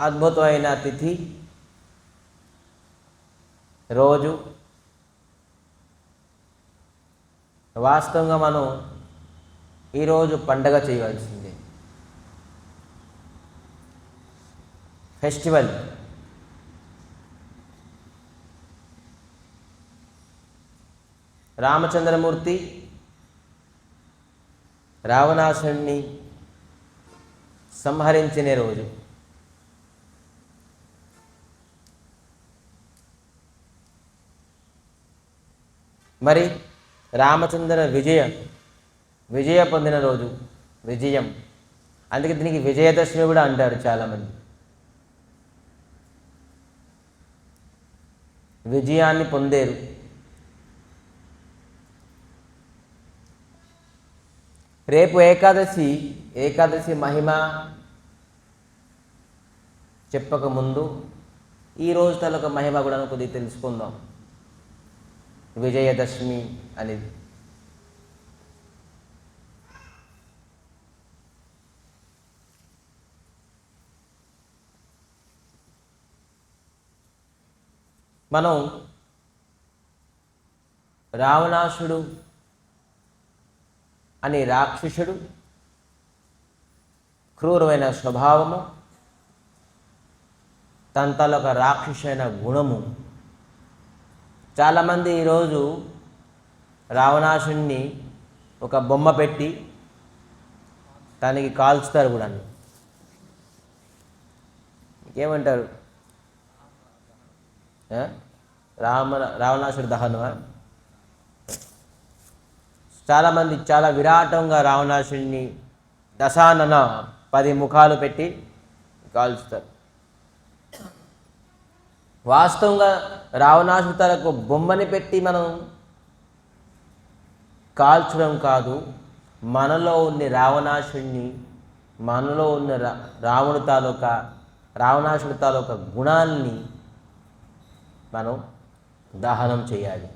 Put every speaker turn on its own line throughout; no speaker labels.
అద్భుతమైన తిథి రోజు. వాస్తవంగా మనం ఈరోజు పండగ చేయవలసిందే, ఫెస్టివల్. రామచంద్రమూర్తి రావణాసురుణ్ణి సంహరించిన రోజు. మరి రామచంద్ర విజయ పొందిన రోజు, విజయం. అందుకే దీనికి విజయదశమి కూడా అంటారు చాలామంది. విజయాన్ని పొందేరు. రేపు ఏకాదశి మహిమ చెప్పకముందు ఈరోజు తలొక మహిమ కూడా కొద్దిగా తెలుసుకుందాం. విజయదశమి అనేది మనం రావణాసుడు అనే రాక్షసుడు క్రూరమైన స్వభావము, తనలో ఒక రాక్షసైన గుణము. చాలామంది ఈరోజు రావణాసుడిని ఒక బొమ్మ పెట్టి దానికి కాల్చుతారు కూడా. ఏమంటారు? రావణాసుడి దహనమా? చాలామంది చాలా విరాటంగా రావణాసుడిని దశానన 10 ముఖాలు పెట్టి కాల్చుతారు. వాస్తవంగా రావణాసుడి తలకు బొమ్మని పెట్టి మనం కాల్చడం కాదు, మనలో ఉన్న రావణాసుడిని, మనలో ఉన్న రావణాసుడి తాలూకా గుణాన్ని మనం దహనం చేయాలి.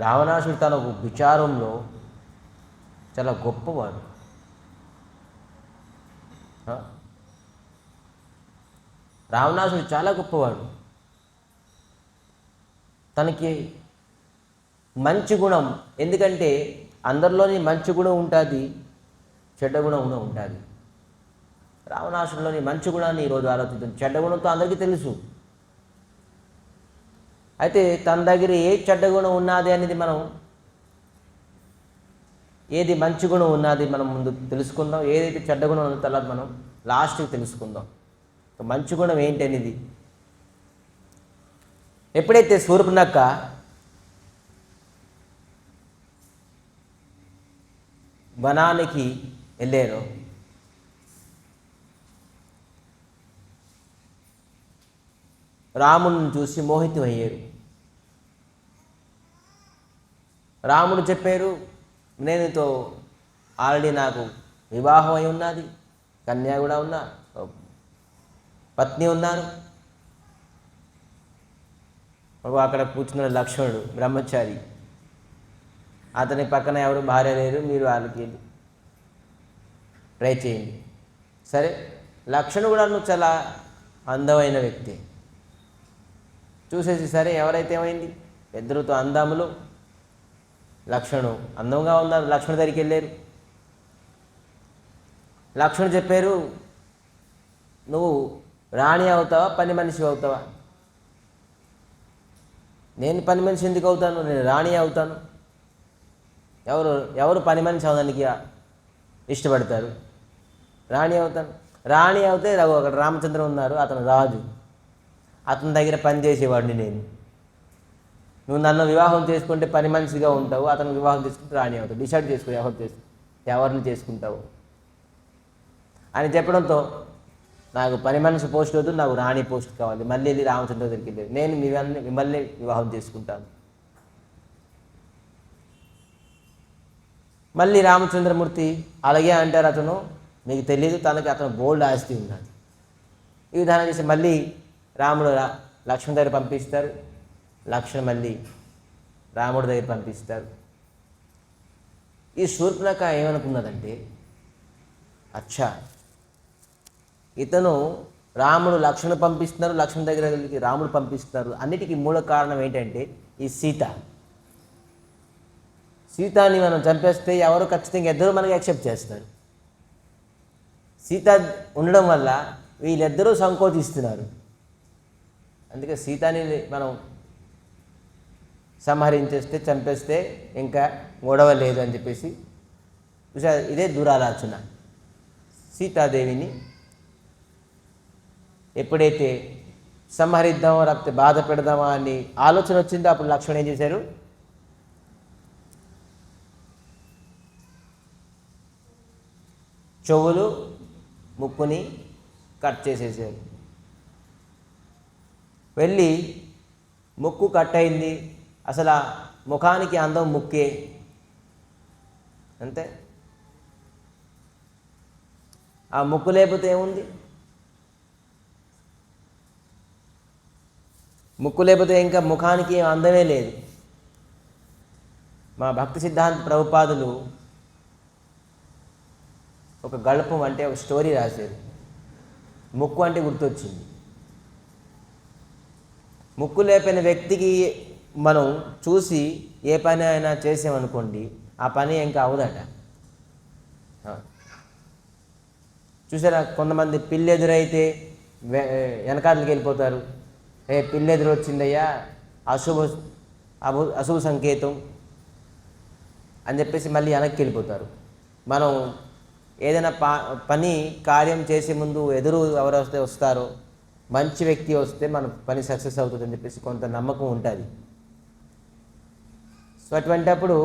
రావణాసుడు తన విచారంలో చాలా గొప్పవాడు. రావణాసుడు చాలా గొప్పవాడు. తనకి మంచి గుణం, ఎందుకంటే అందరిలోని మంచి గుణం ఉంటుంది, చెడ్డ గుణం కూడా ఉంటుంది. రావణాసుడిలోని మంచి గుణాన్ని ఈరోజు ఆలోచిద్దాం. చెడ్డ గుణంతో అందరికీ తెలుసు. అయితే తన దగ్గర ఏ చెడ్డ గుణం ఉన్నది అనేది ఏది మంచి గుణం ఉన్నది మనం ముందు తెలుసుకుందాం. ఏదైతే చెడ్డ గుణం ఉన్నదో తర్వాత మనం లాస్ట్కి తెలుసుకుందాం. మంచి గుణం ఏంటి అనేది. ఎప్పుడైతే శూర్పణఖ వనానికి వెళ్ళారో, రాముడిని చూసి మోహితమయ్యారు. రాముడు చెప్పారు, నేనుతో ఆల్రెడీ నాకు వివాహం అయి ఉన్నది, కన్యా కూడా ఉన్నా, పత్ని ఉన్నారు. అక్కడ కూర్చున్న లక్ష్మణుడు బ్రహ్మచారి, అతని పక్కన ఎవరు భార్య లేరు, మీరు వాళ్ళకి ట్రై చేయండి. సరే, లక్ష్మణుడు కూడా నువ్వు చాలా అందమైన వ్యక్తి చూసేసి, సరే ఎవరైతే ఏమైంది, ఇద్దరుతో అందములు. లక్ష్మణుడు అందంగా ఉన్నారు, లక్ష్మణుడి దగ్గరికి వెళ్ళారు. లక్ష్మణుడు చెప్పారు, నువ్వు రాణి అవుతావా, పని మనిషి అవుతావా? నేను పని మనిషి ఎందుకు అవుతాను, నేను రాణి అవుతాను. ఎవరు పని మనిషి అవడానికి ఇష్టపడతారు? రాణి అవుతాను. రాణి అవుతే అక్కడ రామచంద్ర ఉన్నారు, అతను రాజు, అతని దగ్గర పని చేసేవాడిని నేను. నువ్వు నన్ను వివాహం చేసుకుంటే పని మనిషిగా ఉంటావు, అతను వివాహం చేసుకుంటే రాణి అవుతావు. డిసైడ్ చేసుకో ఎవరిని చేసుకుంటావు అని చెప్పడంతో, నాకు పని మనిషి పోస్ట్ వద్దు, నాకు రాణి పోస్ట్ కావాలి. మళ్ళీ వెళ్ళి రామచంద్ర దగ్గరికి వెళ్ళేది, నేను మిమ్మల్ని వివాహం చేసుకుంటాను. మళ్ళీ రామచంద్రమూర్తి అలాగే అంటారు. అతను మీకు తెలియదు, అతను బోల్డ్ ఆస్తి ఉన్నది. ఈ విధానం చేసి మళ్ళీ రాముడు లక్ష్మణ్ దగ్గర పంపిస్తారు, లక్ష్మణ్ మళ్ళీ రాముడి దగ్గర పంపిస్తారు. ఈ శూర్పణఖ ఏమనుకున్నదంటే, అచ్చా ఇతను రాముడు లక్ష్మణ్ పంపిస్తున్నారు, లక్ష్మణ్ దగ్గరికి రాముడు పంపిస్తున్నారు. అన్నిటికీ మూల కారణం ఏంటంటే ఈ సీతని మనం చంపేస్తే ఎవరు ఖచ్చితంగా ఇద్దరు మనకి యాక్సెప్ట్ చేస్తారు. సీత ఉండడం వల్ల వీళ్ళిద్దరూ సంకోచిస్తున్నారు. అందుకే సీతని మనం సంహరించేస్తే, చంపేస్తే ఇంకా గొడవ లేదు అని చెప్పేసి ఇదే దురాలోచన. సీతాదేవిని ఎప్పుడైతే సంహరిద్దామో లేకపోతే బాధ పెడదామా అని ఆలోచన వచ్చిందో అప్పుడు లక్ష్మణ్ ఏం చేశారు, చెవులు ముక్కుని కట్ చేసేసారు. వెళ్ళి ముక్కు కట్ అయింది, అసలు ఆ ముఖానికి అందం ముక్కే, అంతే. ఆ ముక్కు లేకపోతే ఏముంది, ముక్కు లేకపోతే ఇంకా ముఖానికి ఏం అందమే లేదు. మా భక్తి సిద్ధాంత ప్రభుపాదులు ఒక గల్పం అంటే ఒక స్టోరీ రాశారు. ముక్కు అంటే గుర్తొచ్చింది. ముక్కు లేపిన వ్యక్తికి మనం చూసి ఏ పని అయినా చేసామనుకోండి, ఆ పని ఇంకా అవదట. చూసారా, కొంతమంది పిల్లి ఎదురైతే వెనకాలకి వెళ్ళిపోతారు. పిల్లి ఎదురు వచ్చిందయ్యా, అశుభ సంకేతం అని చెప్పేసి మళ్ళీ వెనక్కి వెళ్ళిపోతారు. మనం ఏదైనా పని కార్యం చేసే ముందు ఎదురు ఎవరు వస్తారో, మంచి వ్యక్తి వస్తే మన పని సక్సెస్ అవుతుంది అని చెప్పేసి కొంత నమ్మకం ఉంటుంది. సో అటువంటిప్పుడు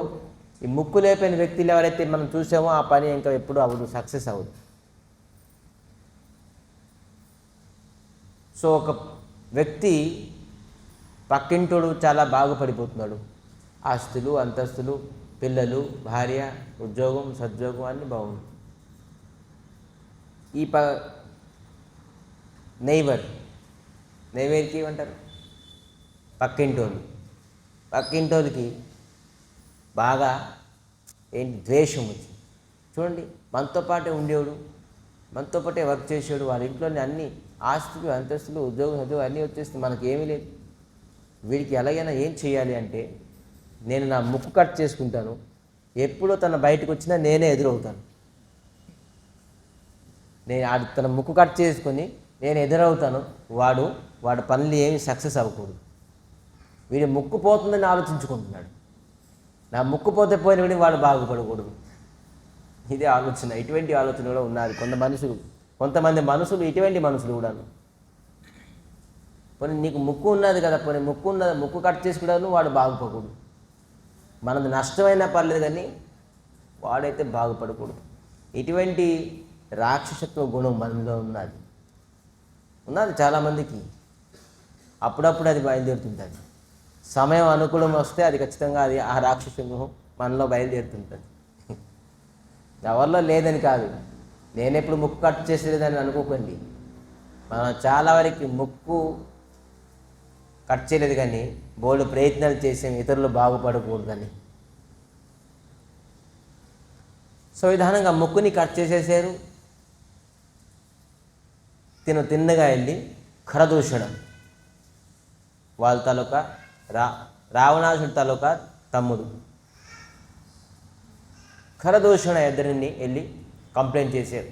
ఈ ముక్కు లేపైన వ్యక్తులు ఎవరైతే మనం చూసామో ఆ పని ఇంకా ఎప్పుడు అవ్వదు, సక్సెస్ అవ్వదు. సో ఒక వ్యక్తి పక్కింటోడు చాలా బాగుపడిపోతున్నాడు, ఆస్తులు, అంతస్తులు, పిల్లలు, భార్య, ఉద్యోగం, సద్యోగం అన్నీ బాగుంది. ఈ నైవేర్కి ఏమంటారు, పక్కింటోళ్ళకి బాగా ద్వేషం వచ్చింది. చూడండి, మనతో పాటే ఉండేవాడు, మనతో పాటే వర్క్ చేసేవాడు, వాళ్ళ ఇంట్లోనే అన్ని ఆస్తులు, అంతస్తులు, ఉద్యోగం, చదువు అన్నీ వచ్చేస్తే మనకి ఏమీ లేదు. వీడికి ఎలాగైనా ఏం చేయాలి అంటే, నేను నా ముక్కు కట్ చేసుకుంటాను, ఎప్పుడో తన బయటకు వచ్చినా నేనే ఎదురవుతాను. నేను తన ముక్కు కట్ చేసుకొని నేను ఎదురవుతాను, వాడు పనులు ఏమి సక్సెస్ అవ్వకూడదు. వీడి ముక్కు పోతుందని ఆలోచించుకుంటున్నాడు. నా ముక్కు పోతే పోయిన వాడు బాగుపడకూడదు. ఇదే ఆలోచన. ఇటువంటి ఆలోచన కూడా ఉన్నది కొంతమంది మనుషులు, ఇటువంటి మనుషులు కూడా. పోనీ నీకు ముక్కు ఉన్నది కదా, పోనీ ముక్కు కట్ చేసుకున్నాను, వాడు బాగుపడకూడదు. మనది నష్టమైనా పర్లేదు కానీ వాడైతే బాగుపడకూడదు. ఇటువంటి రాక్షసత్వ గుణం మనలో ఉన్నది చాలామందికి. అప్పుడప్పుడు అది బయలుదేరుతుంటుంది. సమయం అనుకూలం వస్తే అది ఖచ్చితంగా ఆ రాక్షస గుణం మనలో బయలుదేరుతుంటుంది. ఎవరిలో లేదని కాదు, నేనెప్పుడు ముక్కు కట్ చేసేదని అనుకోకండి. మనం చాలా వరకు ముక్కు కట్ చేయలేదు కానీ బోల్డ్ ప్రయత్నాలు చేసాం ఇతరులు బాగుపడకూడదని. సో విధానంగా ముక్కుని కట్ చేసేసారు. తిన్నగా వెళ్ళి ఖరదూషణం, వాళ్ళ తాలూకా రావణాసుడి తాలూకా తమ్ముడు ఖరదూషణ ఇద్దరిని వెళ్ళి కంప్లైంట్ చేశారు.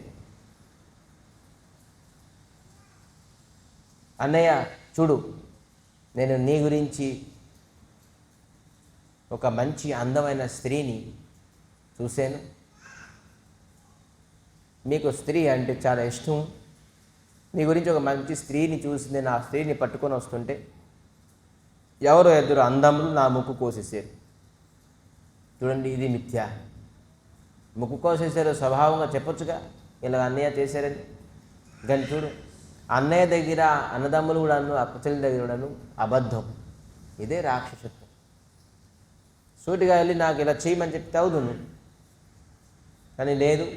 అన్నయ్య చూడు, నేను నీ గురించి ఒక మంచి అందమైన స్త్రీని చూశాను, మీకు స్త్రీ అంటే చాలా ఇష్టం, నీ గురించి ఒక మంచి స్త్రీని చూసి నేను ఆ స్త్రీని పట్టుకొని వస్తుంటే ఎవరో ఇద్దరు అందములు నా ముక్కు కోసేసారు. చూడండి, ఇది మిథ్య. ముక్కు కోసేసారు స్వభావంగా చెప్పొచ్చుగా, ఇలా అన్నయ్య చేశారని. కానీ చూడు, అన్నయ్య దగ్గర అన్నదమ్ములు కూడాను, అక్కచెల్లి దగ్గర కూడాను అబద్ధం. ఇదే రాక్షసత్వం. సూటిగా వెళ్ళి నాకు ఇలా చేయమని చెప్తే అవును, కానీ లేదు,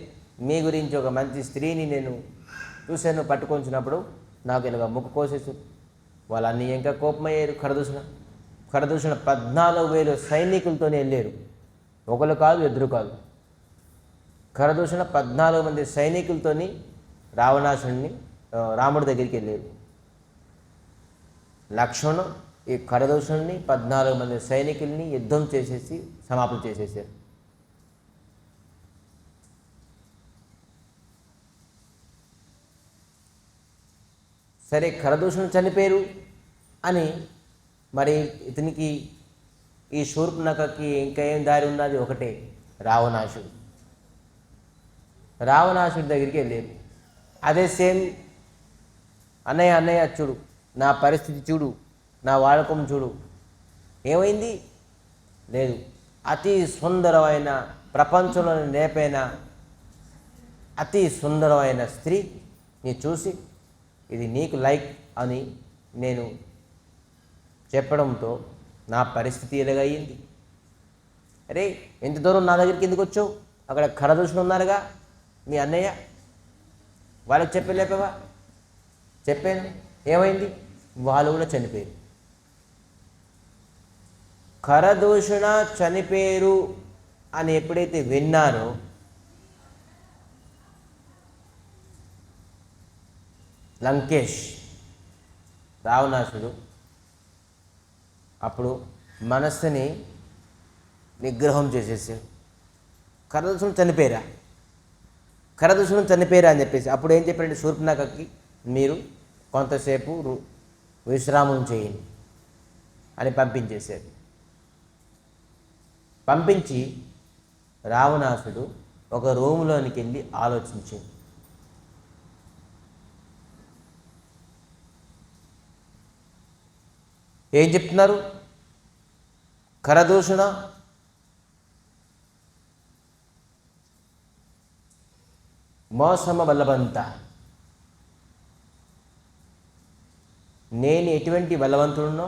మీ గురించి ఒక మంచి స్త్రీని నేను చూశాను, పట్టుకొచ్చినప్పుడు నాకు ఇలాగ ముక్కు కోసేసు. వాళ్ళన్నీ ఇంకా కోపమయ్యారు. ఖరదూషణ 14,000 సైనికులతోనే వెళ్ళారు, ఒకరు కాదు, ఇద్దరు కాదు. ఖరదూషణ 14 మంది సైనికులతోని రావణాసుడిని రాముడి దగ్గరికి వెళ్ళారు. లక్ష్మణుడు ఈ ఖరదూషణుని 14 మంది సైనికుల్ని యుద్ధం చేసేసి సమాప్తం చేసేసారు. సరే, ఖరదూషణుడు చనిపోయారు అని మరి ఇతనికి ఈ శూర్పణఖకి ఇంకా ఏం దారి ఉన్నది? ఒకటే, రావణాసుడు. రావణాసుడి దగ్గరికి వెళ్ళారు. అదే సేమ్, అన్నయ్య చూడు, నా పరిస్థితి చూడు, నా వాడకం చూడు, ఏమైంది? లేదు, అతి సుందరమైన ప్రపంచంలోని నేపైన అతి సుందరమైన స్త్రీ నీ చూసి ఇది నీకు లైక్ అని నేను చెప్పడంతో నా పరిస్థితి ఎలాగయ్యింది. అరే, ఎంత దూరం నా దగ్గరికి ఎందుకు వచ్చావు? అక్కడ ఖరదూషణుడు ఉన్నారుగా మీ అన్నయ్య, వాళ్ళకి చెప్పలేపవా? చెప్పాను, ఏమైంది? వాళ్ళు కూడా చనిపోయారు. ఖరదూషణ చనిపోయారు అని ఎప్పుడైతే విన్నారో లంకేష్ రావణాసుడు అప్పుడు మనస్సుని నిగ్రహం చేసేసాడు. ఖరదూషణుడు చనిపోయారా అని చెప్పేసి అప్పుడు ఏం చెప్పారంటే శూర్పణఖకి, మీరు కొంతసేపు విశ్రామం చేయండి అని పంపించేశారు. పంపించి రావణాసుడు ఒక రూములోనికి వెళ్ళి ఆలోచించాడు. ఏం చెప్తున్నారు? ఖరదూషణ మోసమ బలవంత, నేను ఎటువంటి బలవంతుడునో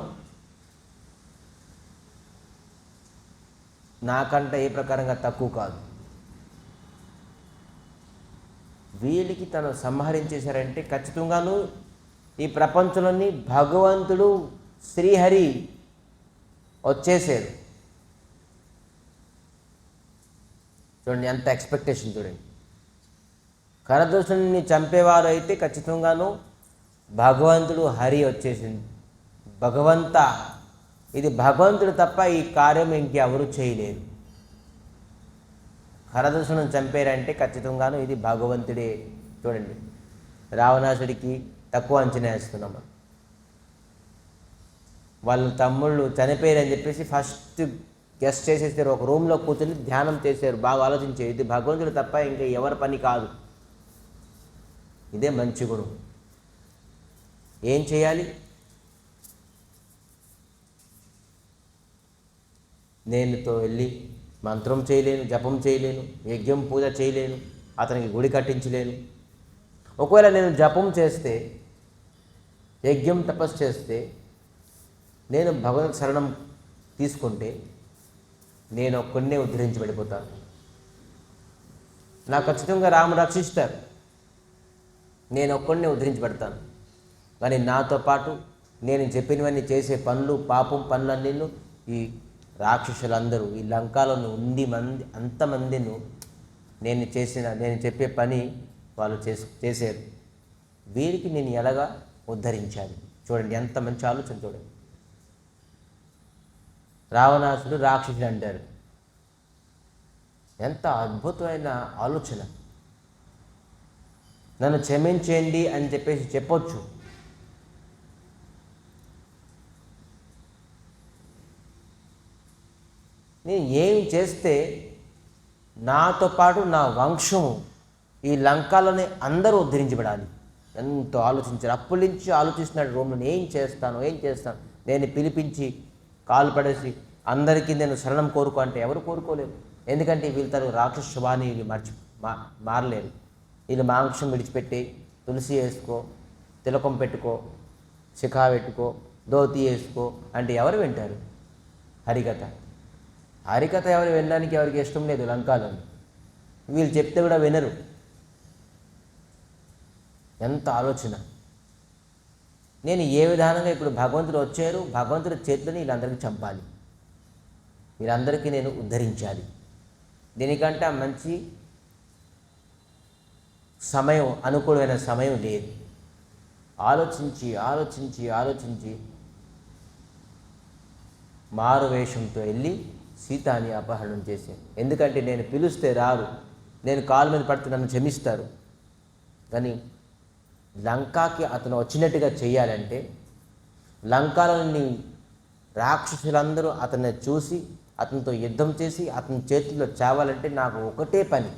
నాకంటే ఏ ప్రకారంగా తక్కువ కాదు. వీళ్ళకి తను సంహరించేశారంటే ఖచ్చితంగాను ఈ ప్రపంచంలోని భగవంతుడు శ్రీహరి వచ్చేసారు. చూడండి ఎంత ఎక్స్పెక్టేషన్, చూడండి. ఖరదూషణుని చంపేవారు అయితే ఖచ్చితంగాను భగవంతుడు హరి వచ్చేసింది. ఇది భగవంతుడు తప్ప ఈ కార్యం ఇంకెవరు చేయలేరు. ఖరదూషణుని చంపారంటే ఖచ్చితంగాను ఇది భగవంతుడే. చూడండి, రావణాసుడికి తక్కువ అంచనా వేస్తున్నాం. వాళ్ళ తమ్ముళ్ళు చనిపోయారని చెప్పేసి ఫస్ట్ గెస్ట్ చేసేసారు. ఒక రూమ్లో కూర్చొని ధ్యానం చేశారు. బాగా ఆలోచించారు, ఇది భగవంతుడు తప్ప ఇంకా ఎవరి పని కాదు. ఇదే మంచి గుణం. ఏం చేయాలి? నేనుతో వెళ్ళి మంత్రం చేయలేను, జపం చేయలేను, యజ్ఞం పూజ చేయలేను, అతనికి గుడి కట్టించలేను. ఒకవేళ నేను జపం చేస్తే, యజ్ఞం తపస్సు చేస్తే, నేను భగవత్ శరణం తీసుకుంటే నేను ఒక్కడినే ఉద్ధరించబడిపోతాను. నాకు ఖచ్చితంగా రాముడు రక్షిస్తారు, నేను ఒక్కడినే ఉద్ధరించబడతాను. కానీ నాతో పాటు నేను చెప్పినవన్నీ చేసే పనులు, పాపం పనులన్నీ ఈ రాక్షసులందరూ ఈ లంకాలో అంతమందిను నేను చెప్పే పని వాళ్ళు చేశారు. వీరికి నేను ఎలాగా ఉద్ధరించాలి? చూడండి ఎంత మంచి ఆలోచన. చూడండి, రావణాసుడు రాక్షసుడు అంటారు. ఎంత అద్భుతమైన ఆలోచన. నన్ను క్షమించేయండి అని చెప్పేసి చెప్పొచ్చు. నేను ఏం చేస్తే నాతో పాటు నా వంశము ఈ లంకాలోనే అందరూ ఉద్ధరించబడాలి, ఎంతో ఆలోచించారు. అప్పటి నుంచి ఆలోచిస్తున్నాడు రూమ్లో, ఏం చేస్తాను. నేను పిలిపించి కాలు పడేసి అందరికీ నేను శరణం కోరుకో అంటే ఎవరు కోరుకోలేరు. ఎందుకంటే వీళ్ళు తను రాక్షస శుభాన్ని మారలేరు. వీళ్ళు మాంసం విడిచిపెట్టి తులసి వేసుకో, తిలకం పెట్టుకో, శిఖా పెట్టుకో, ధోతి వేసుకో అంటే ఎవరు వింటారు? హరికథ ఎవరు వినడానికి ఎవరికి ఇష్టం లేదు లంకాలో. వీళ్ళు చెప్తే కూడా వినరు. ఎంత ఆలోచన. నేను ఏ విధానంగా ఇప్పుడు భగవంతుడు వచ్చారు, భగవంతుడి చేతులని వీళ్ళందరికీ చంపాలి, వీళ్ళందరికీ నేను ఉద్ధరించాలి. దీనికంటే మంచి సమయం, అనుకూలమైన సమయం లేదు. ఆలోచించి ఆలోచించి ఆలోచించి మారువేషంతో వెళ్ళి సీతాని అపహరణం చేశాను. ఎందుకంటే నేను పిలిస్తే రారు, నేను కాలు మీద పడితే నన్ను క్షమిస్తారు. కానీ లంకాకి అతను వచ్చినట్టుగా చేయాలంటే, లంకలోని రాక్షసులందరూ అతన్ని చూసి అతనితో యుద్ధం చేసి అతని చేతుల్లో చావాలంటే నాకు ఒకటే పని,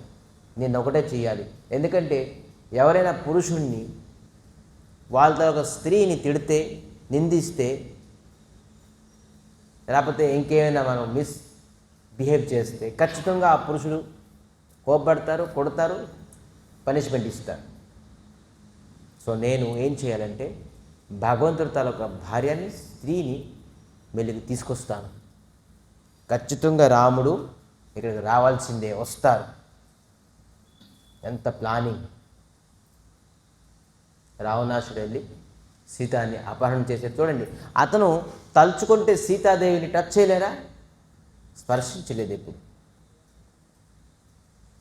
నేను ఒకటే చేయాలి. ఎందుకంటే ఎవరైనా పురుషుణ్ణి వాళ్ళతో ఒక స్త్రీని తిడితే, నిందిస్తే, లేకపోతే ఇంకేమైనా మనం బిహేవ్ చేస్తే ఖచ్చితంగా ఆ పురుషుడు కోపడతారు, కొడతారు, పనిష్మెంట్ ఇస్తారు. సో నేను ఏం చేయాలంటే భగవంతుడి తాలూకా భార్యని, స్త్రీని మెల్లికి తీసుకొస్తాను. ఖచ్చితంగా రాముడు ఇక్కడికి రావాల్సిందే, వస్తారు. ఎంత ప్లానింగ్! రావణాసుడు వెళ్ళి సీతాని అపహరణ చేసేది చూడండి. అతను తలుచుకుంటే సీతాదేవిని టచ్ చేయలేరా? స్పర్శించలేదు.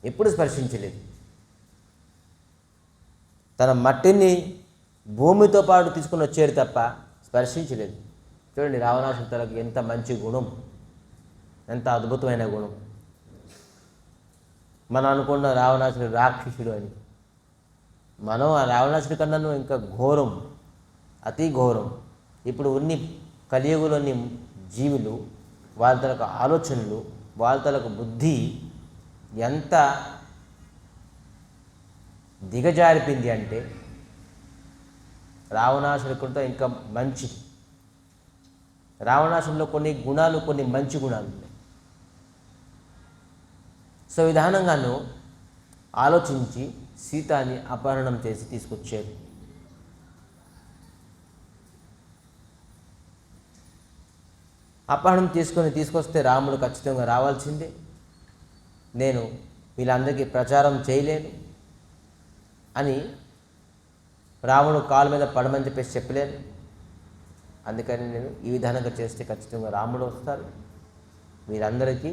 ఎప్పుడు స్పర్శించలేదు. తన మట్టిని భూమితో పాటు తీసుకుని వచ్చాడు తప్ప స్పర్శించలేదు. చూడండి రావణాసుడి తనకు ఎంత మంచి గుణం, ఎంత అద్భుతమైన గుణం. మనం అనుకున్న రావణాసుడు రాక్షసుడు అని, మనం ఆ రావణాసుడి కన్నాను ఇంకా ఘోరం, అతి ఘోరం. ఇప్పుడు ఉన్ని కలియుగంలోని జీవులు, వాళ్ళ తలకు ఆలోచనలు, వాళ్ళ తలకు బుద్ధి ఎంత దిగజారిపోయింది అంటే రావణాసుడి కంటే ఇంకా మంచిది. రావణాసుడిలో కొన్ని గుణాలు, కొన్ని మంచి గుణాలు ఉన్నాయి. సో విధానంగాను ఆలోచించి సీతాని అపహరణం చేసి తీసుకొచ్చారు. అపహరణం తీసుకొస్తే రాముడు ఖచ్చితంగా రావాల్సిందే. నేను వీళ్ళందరికీ ప్రచారం చేయలేను అని రాముడు కాలు మీద పడమని చెప్పేసి చెప్పలేను. అందుకని నేను ఈ విధానంగా చేస్తే ఖచ్చితంగా రాముడు వస్తారు. వీరందరికీ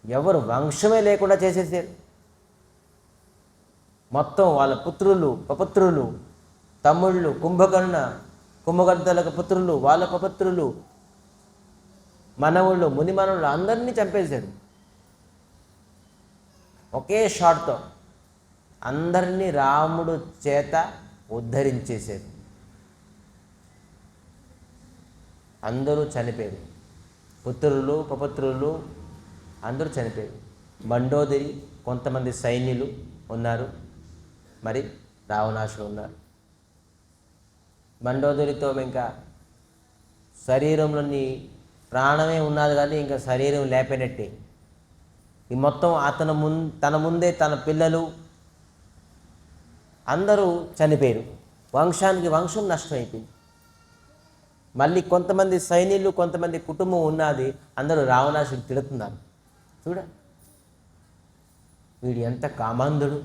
ఎవరు వంశమే లేకుండా చేసేసారు. మొత్తం వాళ్ళ పుత్రులు, పపుత్రులు, తమ్ముళ్ళు, కుంభకర్ణలకు పుత్రులు, వాళ్ళ పపుత్రులు, మనవుళ్ళు, ముని మనవుళ్ళు అందరినీ చంపేశాడు. ఒకే షాట్తో అందరినీ రాముడు చేత ఉద్ధరించేశారు. అందరూ చనిపోయారు. పుత్రులు, పపుత్రులు అందరూ చనిపోయారు. మండోదరి, కొంతమంది సైన్యులు ఉన్నారు, మరి రావణాసుడు ఉన్నారు. మండోదరితో ఇంకా శరీరంలోని ప్రాణమే ఉన్నది కానీ ఇంకా శరీరం లేపినట్టే. ఈ మొత్తం తన ముందే తన పిల్లలు అందరూ చనిపోయారు. వంశం నష్టం అయిపోయింది. మళ్ళీ కొంతమంది సైన్యులు, కొంతమంది కుటుంబం ఉన్నది, అందరూ రావణాసుడు తిడుతున్నారు. చూడ వీడు ఎంత కామాంధుడు,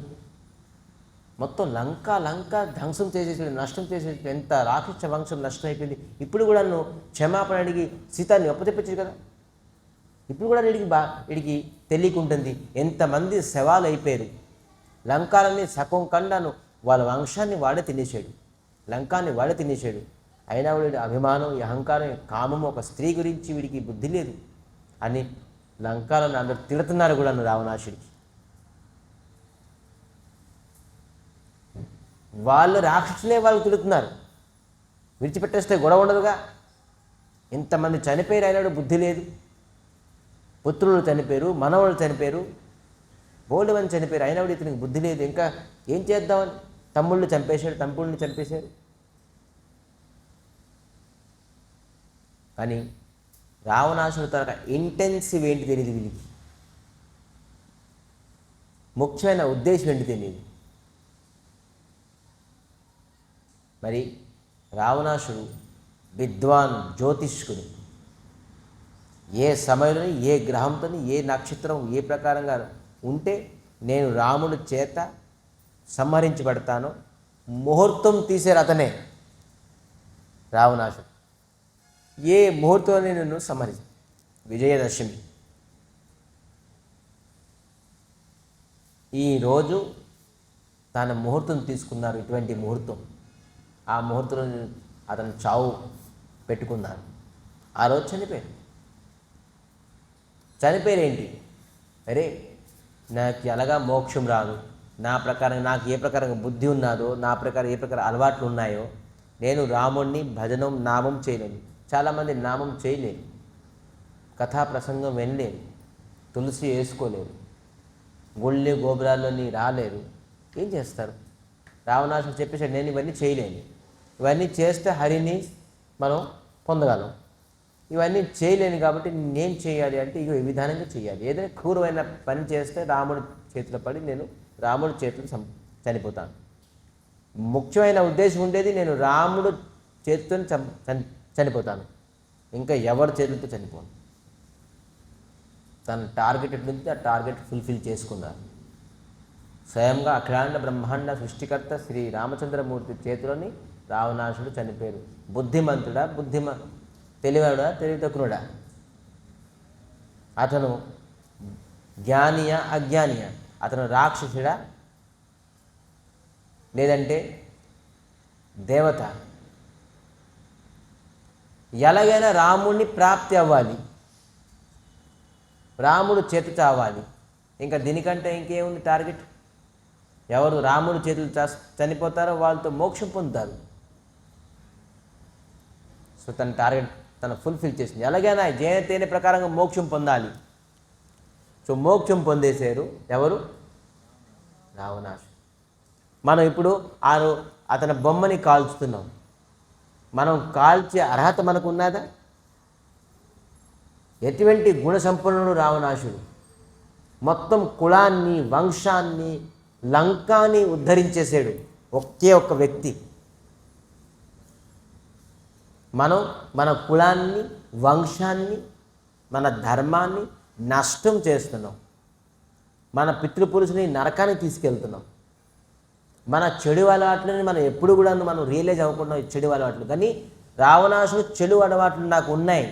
మొత్తం లంక ధ్వంసం చేసేసాడు, నష్టం చేసేసాడు. ఎంత రాక్షస వంశం నష్టం అయిపోయింది. ఇప్పుడు కూడా నువ్వు క్షమాపణ అడిగి సీతాన్ని అప్పచెప్పచ్చు కదా. ఇప్పుడు కూడా వీడికి తెలియకుంటుంది ఎంతమంది శవాలు అయిపోయారు. లంకాలని సగం కండాను వాళ్ళ వంశాన్ని వాడే తినేసాడు, లంకాన్ని వాడే తినేసాడు. అయినా వీడి అభిమానం, ఈ అహంకారం, ఈ కామం, ఒక స్త్రీ గురించి వీడికి బుద్ధి లేదు అని లంకాలను అందరూ తిడుతున్నారు కూడా రావణాసుడికి. వాళ్ళు రాక్షసులే వాళ్ళు తిడుతున్నారు. విడిచిపెట్టేస్తే గొడవ ఉండదుగా. ఇంతమంది చనిపోయారు, అయినాడు బుద్ధి లేదు. పుత్రులు చనిపోయారు, మనవళ్ళు చనిపోయారు, బోల్డ్ మంది చనిపోయారు, అయినప్పుడు ఇతనికి బుద్ధి లేదు. ఇంకా ఏం చేద్దామని తమ్ముళ్ళు చంపేశారు. కానీ రావణాసుడు తన ఇంటెన్సివ్ ఏంటి తెలియదు వీళ్ళకి, ముఖ్యమైన ఉద్దేశం ఏంటి తెలియదు. మరి రావణాసుడు విద్వాన్, జ్యోతిష్కుడు. ఏ సమయంలో, ఏ గ్రహంతో, ఏ నక్షత్రం ఏ ప్రకారంగా ఉంటే నేను రాముడి చేత సంహరించబడతానో ముహూర్తం తీసేరు అతనే రావణాసుడు. ఏ ముహూర్తంలో నేను సంహరించ, విజయదశమి ఈరోజు తన ముహూర్తం తీసుకున్నారు, ఇటువంటి ముహూర్తం. ఆ ముహూర్తంలో అతను చావు పెట్టుకున్నారు. ఆ రోజు చనిపోయారు. చనిపోయారేంటి? అరే, నాకు ఎలాగా మోక్షం రాదు, నా ప్రకారం నాకు ఏ ప్రకారంగా బుద్ధి ఉన్నదో, నా ప్రకారం ఏ ప్రకారం అలవాట్లు ఉన్నాయో, నేను రాముణ్ణి భజనం నామం చేయలేను. చాలామంది నామం చేయలేరు, కథా ప్రసంగం వినలేరు, తులసి వేసుకోలేరు, గుళ్ళి గోపురాల్లోని రాలేరు. ఏం చేస్తారు? రావణాసుడు చెప్పేసాడు, నేను ఇవన్నీ చేయలేను. ఇవన్నీ చేస్తే హరిని మనం పొందగలం. ఇవన్నీ చేయలేను కాబట్టి నేను చేయాలి అంటే ఇక ఈ విధానంగా చేయాలి. ఏదైనా క్రూరమైన పని చేస్తే రాముడి చేతిలో పడి నేను రాముడి చేతులు చనిపోతాను. ముఖ్యమైన ఉద్దేశం ఉండేది నేను రాముడు చేతితో చనిపోతాను, ఇంకా ఎవరి చేతులతో చనిపోను. తన టార్గెట్ నుంచి ఆ టార్గెట్ ఫుల్ఫిల్ చేసుకున్నారు. స్వయంగా అఖిలాండ బ్రహ్మాండ సృష్టికర్త శ్రీ రామచంద్రమూర్తి చేతిలోని రావణాసుడు చనిపోయారు. బుద్ధిమంతుడా, తెలివాడా, తెలివితక్కునుడా? అతను జ్ఞానియా, అజ్ఞానియా? అతను రాక్షసుడా లేదంటే దేవత? ఎలాగైనా రాముడిని ప్రాప్తి అవ్వాలి, రాముడు చేతి చావాలి. ఇంకా దీనికంటే ఇంకేముంది టార్గెట్? ఎవరు రాముడి చేతులు చనిపోతారో వాళ్ళతో మోక్షం పొందుతారు. సో తన టార్గెట్ తను ఫుల్ఫిల్ చేసింది. ఎలాగైనా జయతేనే ప్రకారంగా మోక్షం పొందాలి. సో మోక్షం పొందేశారు ఎవరు? రావణాసుడు. మనం ఇప్పుడు అతని బొమ్మని కాల్చుతున్నాం. మనం కాల్చే అర్హత మనకు ఉన్నదా? ఎటువంటి గుణ సంపన్నుడు రావణాసుడు! మొత్తం కులాన్ని, వంశాన్ని, లంకాని ఉద్ధరించేశాడు ఒకే ఒక్క వ్యక్తి. మనం మన కులాన్ని, వంశాన్ని, మన ధర్మాన్ని నష్టం చేస్తున్నాం. మన పితృపురుషుని నరకానికి తీసుకెళ్తున్నాం. మన చెడు అలవాట్లని మనం ఎప్పుడు కూడా మనం రియలైజ్ అవ్వకుండా చెడు అలవాట్లు. కానీ రావణాసుడు చెడు అలవాట్లు నాకు ఉన్నాయి,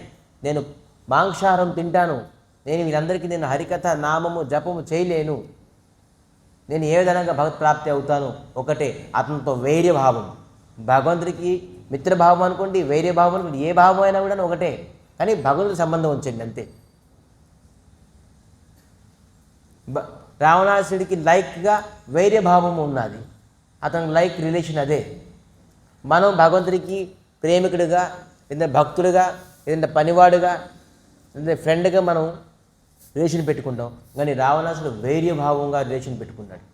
నేను మాంసాహారం తింటాను, నేను వీళ్ళందరికీ నేను హరికథ నామము జపము చేయలేను, నేను ఏ విధంగా భగవత్ ప్రాప్తి అవుతాను? ఒకటే, అతనితో వైర్యభావం. భగవంతుడికి మిత్రభావం అనుకోండి, వైర్యభావం అనుకోండి, ఏ భావం అయినా కూడా ఒకటే, కానీ భగవంతుడి సంబంధం ఉంచండి అంతే. రావణాసుడికి లైక్గా వైర్యభావం ఉన్నది, అతనికి లైక్ రిలేషన్ అదే. మనం భగవంతుడికి ప్రేమికుడిగా, ఏదైనా భక్తుడిగా, ఏదైనా పనివాడుగా, ఏదైనా ఫ్రెండ్గా మనం రిలేషన్ పెట్టుకుంటాం. కానీ రావణాసుడు వైర్యభావంగా రిలేషన్ పెట్టుకున్నాడు,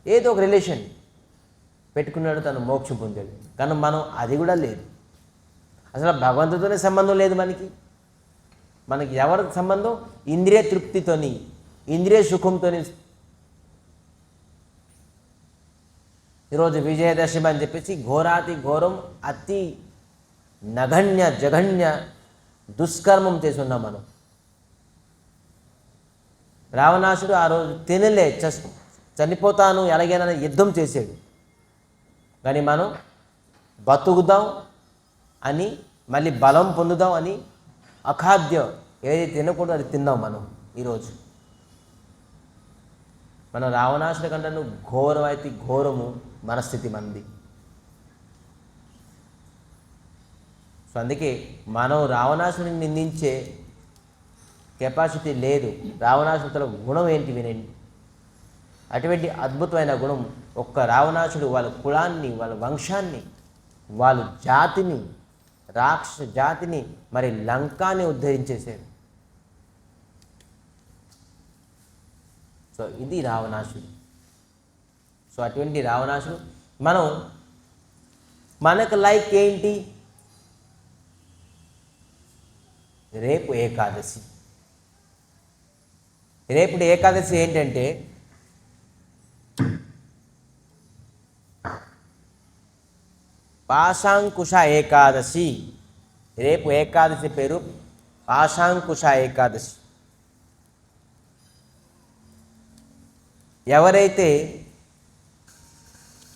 ఏదో ఒక రిలేషన్ పెట్టుకున్నాడు, తను మోక్షం పొందాడు. కానీ మనం అది కూడా లేదు. అసలు భగవంతుడితోనే సంబంధం లేదు మనకి ఎవరికి సంబంధం? ఇంద్రియ తృప్తితోని, ఇంద్రియ సుఖంతోని. ఈరోజు విజయదశమి అని చెప్పేసి ఘోరాతి ఘోరం, అతి నగణ్య జఘన్య దుష్కర్మం చేసి ఉన్నాం మనం. రావణాసుడు ఆ రోజు తినలే, చనిపోతాను ఎలాగైనా యుద్ధం చేశాడు. కానీ మనం బతుకుదాం అని, మళ్ళీ బలం పొందుదాం అని అఖాద్యం ఏది తినకూడదు అది తిన్నాం మనం. ఈరోజు మనం రావణాసుడి కంటే ఘోరం అయితే ఘోరము మనస్థితి మంది. సో అందుకే మనం రావణాసుడిని నిందించే కెపాసిటీ లేదు. రావణాసుడిలో గుణం ఏంటి వినండి. అటువంటి అద్భుతమైన గుణం ఒక్క రావణాసుడు వాళ్ళ కులాన్ని, వాళ్ళ వంశాన్ని, వాళ్ళ జాతిని, రాక్షస జాతిని, మరి లంకాని ఉద్ధరించేశారు. సో ఇది రావణాసుడు. సో అటువంటి రావణాసుడు మనకు లైక్ ఏంటి? రేపు ఏకాదశి. రేపు ఏకాదశి ఏంటంటే పాశాంకుశ ఏకాదశి. రేపు ఏకాదశి పేరు పాశాంకుశ ఏకాదశి. ఎవరైతే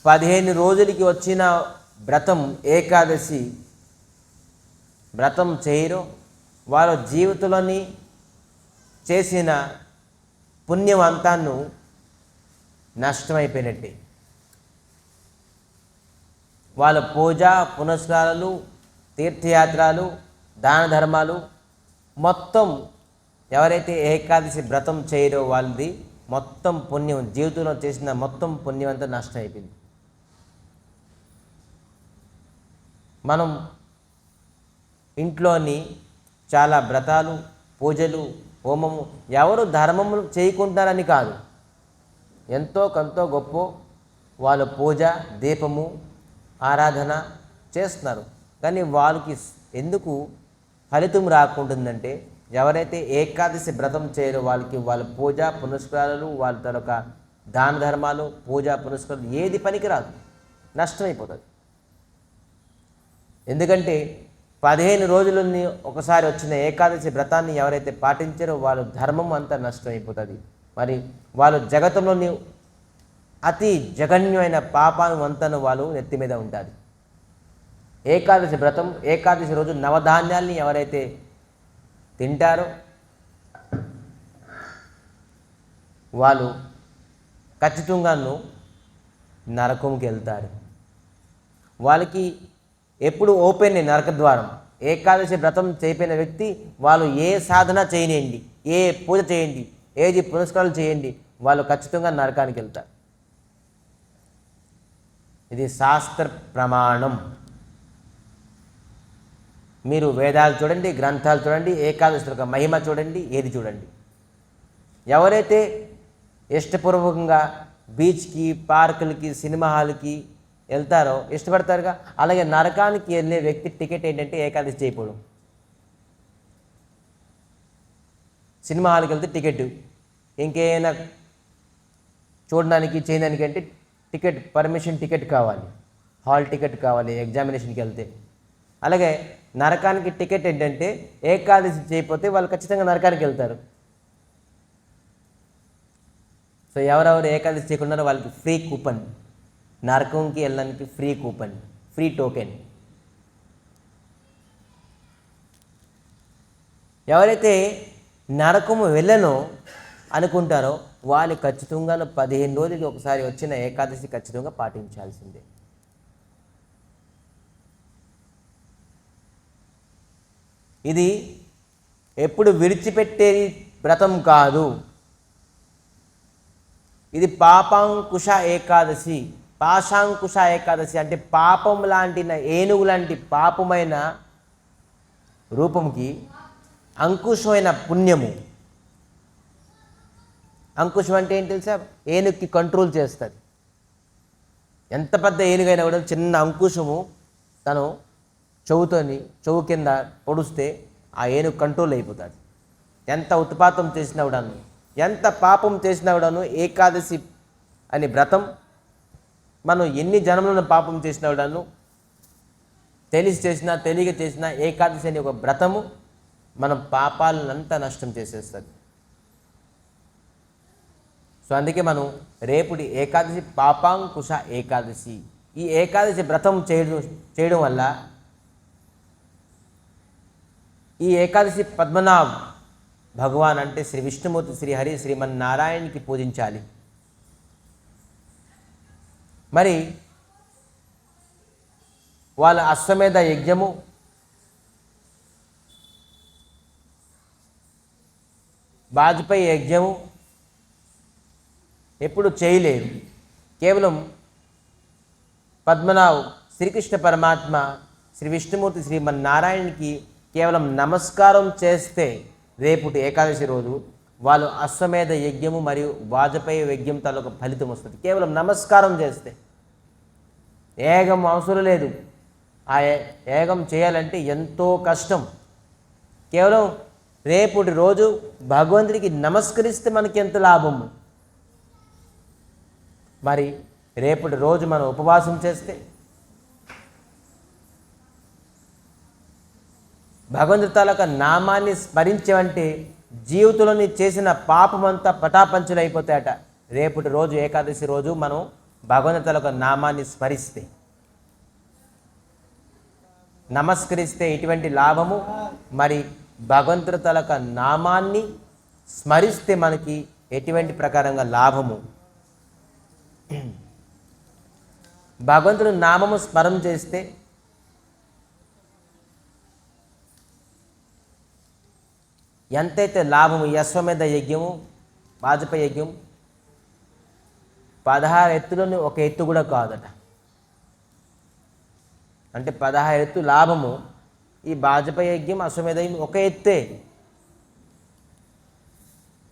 15 రోజులకి వచ్చిన వ్రతం ఏకాదశి వ్రతం చేయరో వాళ్ళ జీవితంలోని చేసిన పుణ్యం అంతాను నష్టమైపోయినట్టే. వాళ్ళ పూజ పునస్కారాలు, తీర్థయాత్రలు, దాన ధర్మాలు మొత్తం ఎవరైతే ఏకాదశి వ్రతం చేయరో వాళ్ళది మొత్తం పుణ్యం, జీవితంలో చేసిన మొత్తం పుణ్యం అంతా నష్టం అయిపోయింది. మనం ఇంట్లోని చాలా వ్రతాలు, పూజలు, హోమము ఎవరు ధర్మములు చేయకుంటారని కాదు, ఎంతో కొంత గొప్ప వాళ్ళు పూజ, దీపము, ఆరాధన చేస్తున్నారు. కానీ వాళ్ళకి ఎందుకు ఫలితం రాకుంటుందంటే ఎవరైతే ఏకాదశి వ్రతం చేయరో వాళ్ళకి వాళ్ళ పూజ పునస్కారాలు, వాళ్ళ తరొక దాన ధర్మాలు, పూజ పునస్కారాలు ఏది పనికిరాదు, నష్టమైపోతుంది. ఎందుకంటే 15 రోజులని ఒకసారి వచ్చిన ఏకాదశి వ్రతాన్ని ఎవరైతే పాటించారో వాళ్ళ ధర్మం అంతా నష్టమైపోతుంది. మరి వాళ్ళు జగత్తులోని అతి జఘన్యమైన పాపాను అంతను వాళ్ళు నెత్తి మీద ఉంటుంది. ఏకాదశి వ్రతం, ఏకాదశి రోజు నవధాన్యాల్ని ఎవరైతే తింటారో వాళ్ళు ఖచ్చితంగాను నరకంకి వెళ్తారు. వాళ్ళకి ఎప్పుడు ఓపెన్ నరక ద్వారం. ఏకాదశి వ్రతం చేయిపోయిన వ్యక్తి వాళ్ళు ఏ సాధన చేయనియండి, ఏ పూజ చేయండి, ఏది పునస్కారాలు చేయండి, వాళ్ళు ఖచ్చితంగా నరకానికి వెళ్తారు. ఇది శాస్త్ర ప్రమాణం. మీరు వేదాలు చూడండి, గ్రంథాలు చూడండి, ఏకాదశి యొక్క మహిమ చూడండి, ఏది చూడండి. ఎవరైతే ఇష్టపూర్వకంగా బీచ్కి, పార్కులకి, సినిమా హాల్కి వెళ్తారో ఇష్టపడతారుగా, అలాగే నరకానికి వెళ్ళే వ్యక్తి టికెట్ ఏంటంటే ఏకాదశి చేయకపోవడం. సినిమా హాల్కి వెళ్తే టికెట్, ఇంకేమైనా చూడడానికి చేయడానికి అంటే టికెట్, పర్మిషన్ టికెట్ కావాలి, హాల్ టికెట్ కావాలి ఎగ్జామినేషన్కి వెళ్తే. అలాగే నరకానికి టికెట్ ఏంటంటే ఏకాదశి చేయకపోతే వాళ్ళు ఖచ్చితంగా నరకానికి వెళ్తారు. సో ఎవరెవరు ఏకాదశి చేయకున్నారో వాళ్ళకి ఫ్రీ కూపన్, నరకంకి వెళ్ళడానికి ఫ్రీ కూపన్, ఫ్రీ టోకెన్. ఎవరైతే నరకము వెళ్ళనో అనుకుంటారో వాళ్ళు ఖచ్చితంగా 15 రోజులకి ఒకసారి వచ్చిన ఏకాదశి ఖచ్చితంగా పాటించాల్సిందే. ఇది ఎప్పుడు విడిచిపెట్టేది వ్రతం కాదు. ఇది పాపాంకుశ ఏకాదశి. పాశాంకుశ ఏకాదశి అంటే పాపం లాంటి ఏనుగు లాంటి పాపమైన రూపంకి అంకుశమైన పుణ్యము. అంకుశం అంటే ఏంటి తెలుసా? ఏనుగుకి కంట్రోల్ చేస్తుంది. ఎంత పెద్ద ఏనుగైనా కూడా చిన్న అంకుశము తను చెవు కింద పొడుస్తే ఆ ఏనుగు కంట్రోల్ అయిపోతుంది. ఎంత ఉత్పాతం చేసినా కూడాను, ఎంత పాపం చేసినా కూడాను ఏకాదశి అని వ్రతం, మనం ఎన్ని జన్మలను పాపం చేసినా కూడాను, తెలిసి చేసినా తెలియక చేసినా ఏకాదశి అనే ఒక వ్రతము మనం పాపాలనంతా నష్టం చేసేస్తుంది. సో అందుకే మనం రేపుడి ఏకాదశి పాపాంకుశ ఏకాదశి. ఈ ఏకాదశి వ్రతం చేయడం వల్ల ఈ ఏకాదశి పద్మనాభ్ భగవాన్ అంటే శ్రీ విష్ణుమూర్తి, శ్రీహరి, శ్రీమన్నారాయణకి పూజించాలి. మరి వాళ్ళ అశ్వమేధ యజ్ఞము, వాజపేయి యజ్ఞము ఎప్పుడు చేయలేరు. కేవలం పద్మనాభ్ శ్రీకృష్ణ పరమాత్మ, శ్రీ విష్ణుమూర్తి, శ్రీమన్నారాయణకి కేవలం నమస్కారం చేస్తే రేపుటి ఏకాదశి రోజు వాళ్ళు అశ్వమేధ యజ్ఞము మరియు వాజపేయి యజ్ఞం తాలూకు ఫలితం వస్తుంది. కేవలం నమస్కారం చేస్తే. యాగం అవసరం లేదు. ఆ యాగం చేయాలంటే ఎంతో కష్టం. కేవలం రేపుటి రోజు భగవంతుడికి నమస్కరిస్తే మనకి ఎంత లాభము. మరి రేపటి రోజు మనం ఉపవాసం చేస్తే, భగవంతుడి తాలూకా నామాన్ని స్మరించేవంటే జీవితంలోని చేసిన పాపమంతా పటాపంచులు అయిపోతాయట. రేపటి రోజు ఏకాదశి రోజు మనం భగవంతుడి తాలూకా నామాన్ని స్మరిస్తే, నమస్కరిస్తే ఎటువంటి లాభము. మరి భగవంతుడి తాలూకా నామాన్ని స్మరిస్తే మనకి ఎటువంటి ప్రకారంగా లాభము. భగవంతుడు నామము స్మరణ చేస్తే ఎంతైతే లాభము, అశ్వమేధ యజ్ఞము, వాజపేయి యజ్ఞం 16 ఎత్తులని ఒక ఎత్తు కూడా కాదట. అంటే 16 ఎత్తు లాభము. ఈ వాజపేయి యజ్ఞం, అశ్వమేధ యజ్ఞం ఒక ఎత్తే.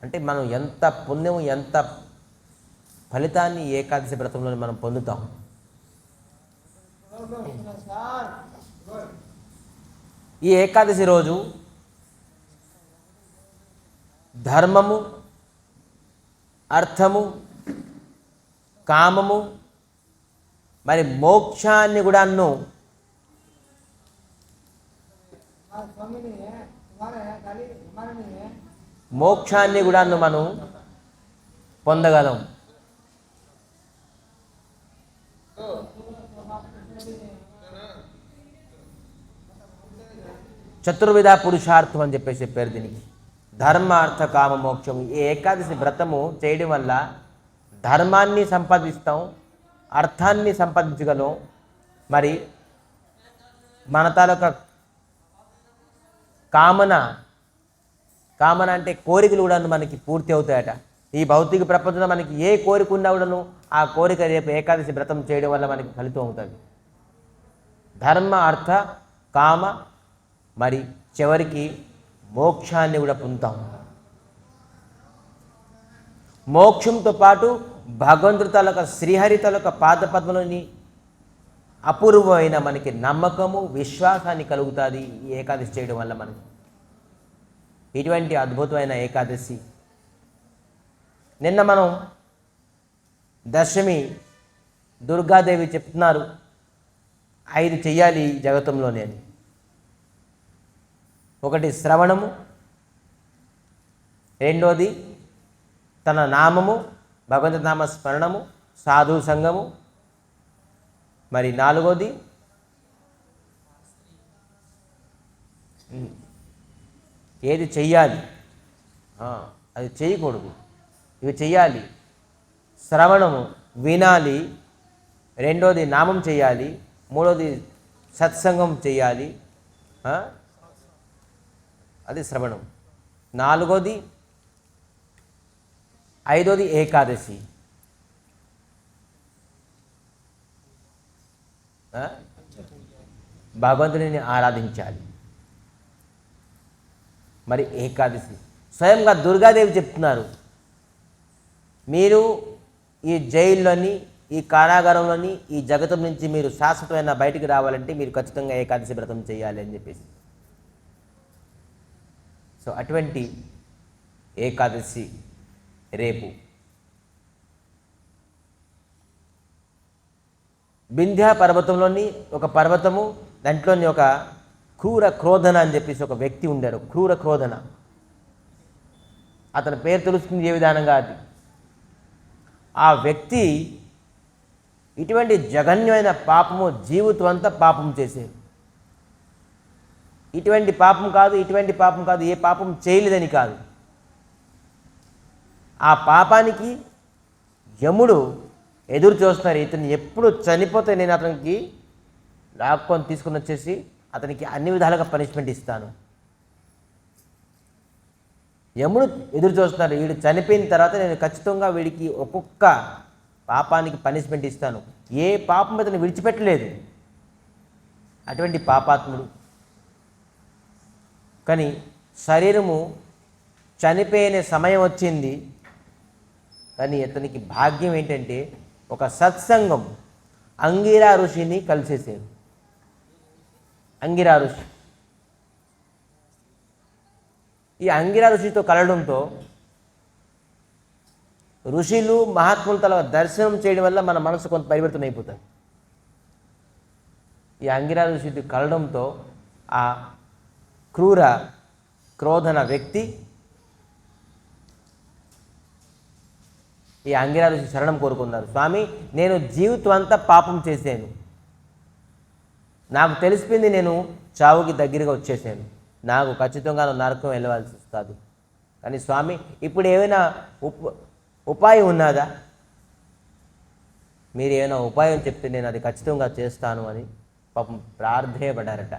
అంటే మనం ఎంత పుణ్యము, ఎంత ఫలితాన్ని ఏకాదశి వ్రతంలో మనం పొందుతాం. ఈ ఏకాదశి రోజు ధర్మము, అర్థము, కామము, మరి మోక్షాన్ని కూడాను మనం పొందగలం. చతుర్విధ పురుషార్థం అని చెప్పేసి పేరు దీనికి. ధర్మ, అర్థ, కామ, మోక్షం. ఈ ఏకాదశి వ్రతము చేయడం వల్ల ధర్మాన్ని సంపాదిస్తాం, అర్థాన్ని సంపాదించగలం, మరి మన తాలూకా కామన అంటే కోరికలు కూడా మనకి పూర్తి అవుతాయట. ఈ భౌతిక ప్రపంచంలో మనకి ఏ కోరిక ఉన్నా కూడాను ఆ కోరిక రేపు ఏకాదశి వ్రతం చేయడం వల్ల మనకి ఫలితం అవుతుంది. ధర్మ, అర్థ, కామ, మరి చివరికి మోక్షాన్ని కూడా పొందుతాం. మోక్షంతో పాటు భగవంతుడి తాలూకా శ్రీహరి తాలూకా పాదపద్మలోని అపూర్వమైన మనకి నమ్మకము, విశ్వాసాన్ని కలుగుతుంది ఈ ఏకాదశి చేయడం వల్ల మనకి. ఇటువంటి అద్భుతమైన ఏకాదశి నిన్న మనం దశమి దుర్గాదేవి చెప్తున్నారు 5 చెయ్యాలి జగతంలోనే అని. ఒకటి శ్రవణము, రెండోది తన నామము, భగవంతుడి నామ స్మరణము, సాధు సంఘము, మరి 4వది ఏది చెయ్యాలి, అది చేయకూడదు, ఇవి చెయ్యాలి. శ్రవణము వినాలి, రెండోది నామం చేయాలి, మూడోది సత్సంగం చేయాలి, అది శ్రవణం. 4వది, 5వది ఏకాదశి. భగవంతుడిని ఆరాధించాలి. మరి ఏకాదశి స్వయంగా దుర్గాదేవి చెప్తున్నారు, మీరు ఈ జైల్లోని, ఈ కారాగారంలోని, ఈ జగతం నుంచి మీరు శాశ్వతమైన బయటికి రావాలంటే మీరు ఖచ్చితంగా ఏకాదశి వ్రతం చేయాలి అని చెప్పేసి. సో అటువంటి ఏకాదశి రేపు వింధ్యా పర్వతంలోని ఒక పర్వతము, దాంట్లోని ఒక క్రూర క్రోధన అని చెప్పేసి ఒక వ్యక్తి ఉండారు. క్రూర క్రోధన, అతని పేరు తెలుస్తుంది ఏ విధానంగా. అది ఆ వ్యక్తి ఇటువంటి జఘన్యమైన పాపము, జీవితం అంతా పాపం చేసేది. ఇటువంటి పాపం కాదు, ఏ పాపం చేయలేదని కాదు. ఆ పాపానికి యముడు ఎదురు చూస్తున్నారు. ఇతను ఎప్పుడు చనిపోతే నేను అతనికి లాక్కొని తీసుకుని వచ్చేసి అతనికి అన్ని విధాలుగా పనిష్మెంట్ ఇస్తాను. యముడు ఎదురు చూస్తున్నారు. వీడు చనిపోయిన తర్వాత నేను ఖచ్చితంగా వీడికి ఒక్కొక్క పాపానికి పనిష్మెంట్ ఇస్తాను. ఏ పాపం అతను విడిచిపెట్టలేదు, అటువంటి పాపాత్ముడు. కానీ శరీరము చనిపోయిన సమయం వచ్చింది. కానీ అతనికి భాగ్యం ఏంటంటే ఒక సత్సంగం అంగిరా ఋషిని కలిసేసారు. అంగిరా ఋషి, ఈ అంగిరా ఋషితో కలవడంతో ఋషులు మహాత్ముల తల దర్శనం చేయడం వల్ల మన మనసు కొంత పరివర్తన అయిపోతుంది. ఈ అంగిరా ఋషితో కలవడంతో ఆ క్రూర క్రోధన వ్యక్తి ఈ అంగిరా ఋషి శరణం కోరుకున్నారు. స్వామి, నేను జీవితం అంతా పాపం చేశాను, నాకు తెలిసిపోయింది, నేను చావుకి దగ్గరగా వచ్చేసాను, నాకు ఖచ్చితంగా నరకం వెళ్ళవలసి వస్తుంది. కానీ స్వామి, ఇప్పుడు ఏమైనా ఉపాయం ఉన్నదా? మీరు ఏమైనా ఉపాయం చెప్తే నేను అది ఖచ్చితంగా చేస్తాను అని పాపం ప్రార్థేయపడ్డారట.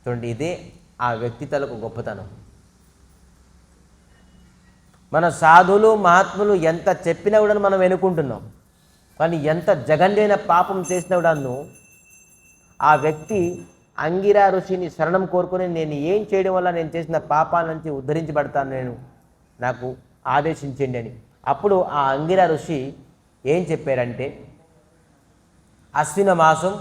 చూడండి, ఇదే ఆ వ్యక్తి తలకు గొప్పతనం. మన సాధువులు మహాత్ములు ఎంత చెప్పినా కూడా మనం వెనుకుంటున్నాం. కానీ ఎంత జగండైన పాపం చేసినా కూడాను ఆ వ్యక్తి అంగిరా ఋషిని శరణం కోరుకొని, నేను ఏం చేయడం వల్ల నేను చేసిన పాపాల నుంచి ఉద్ధరించబడతాను, నేను నాకు ఆదేశించండి అని. అప్పుడు ఆ అంగిరా ఋషి ఏం చెప్పారంటే, అశ్విన మాసం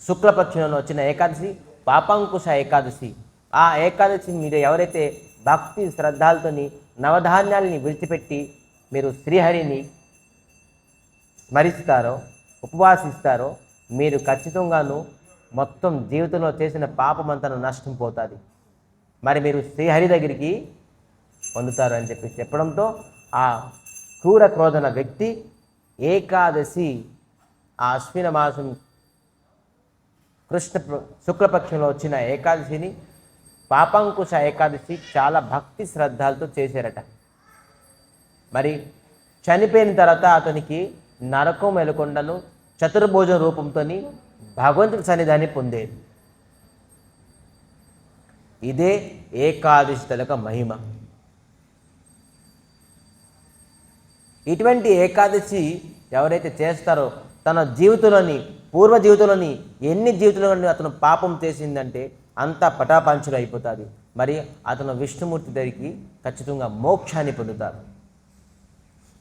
శుక్లపక్షంలో వచ్చిన ఏకాదశి పాపాంకుశ ఏకాదశి. ఆ ఏకాదశి మీరు ఎవరైతే భక్తి శ్రద్ధలతోని నవధాన్యాలని విడిచిపెట్టి మీరు శ్రీహరిని స్మరిస్తారో, ఉపవాసిస్తారో, మీరు ఖచ్చితంగాను మొత్తం జీవితంలో చేసిన పాపమంతా నష్టం పోతుంది, మరి మీరు శ్రీహరి దగ్గరికి పొందుతారు అని చెప్పి చెప్పడంతో ఆ క్రూర క్రోధన వ్యక్తి ఏకాదశి, ఆ అశ్విన మాసం కృష్ణ శుక్లపక్షంలో వచ్చిన ఏకాదశిని పాపాంకుశ ఏకాదశి చాలా భక్తి శ్రద్ధలతో చేశారట. మరి చనిపోయిన తర్వాత అతనికి నరకం వెలుకొండను చతుర్భుజ రూపంతో భగవంతుడి సన్నిధాన్ని పొందేది. ఇదే ఏకాదశి తలక మహిమ. ఇటువంటి ఏకాదశి ఎవరైతే చేస్తారో తన జీవితంలోని పూర్వ జీవితంలోని ఎన్ని జీవితంలో అతను పాపం చేసిందంటే అంతా పటాపంచలు అయిపోతుంది. మరి అతను విష్ణుమూర్తి దగ్గరికి ఖచ్చితంగా మోక్షాన్ని పొందుతారు.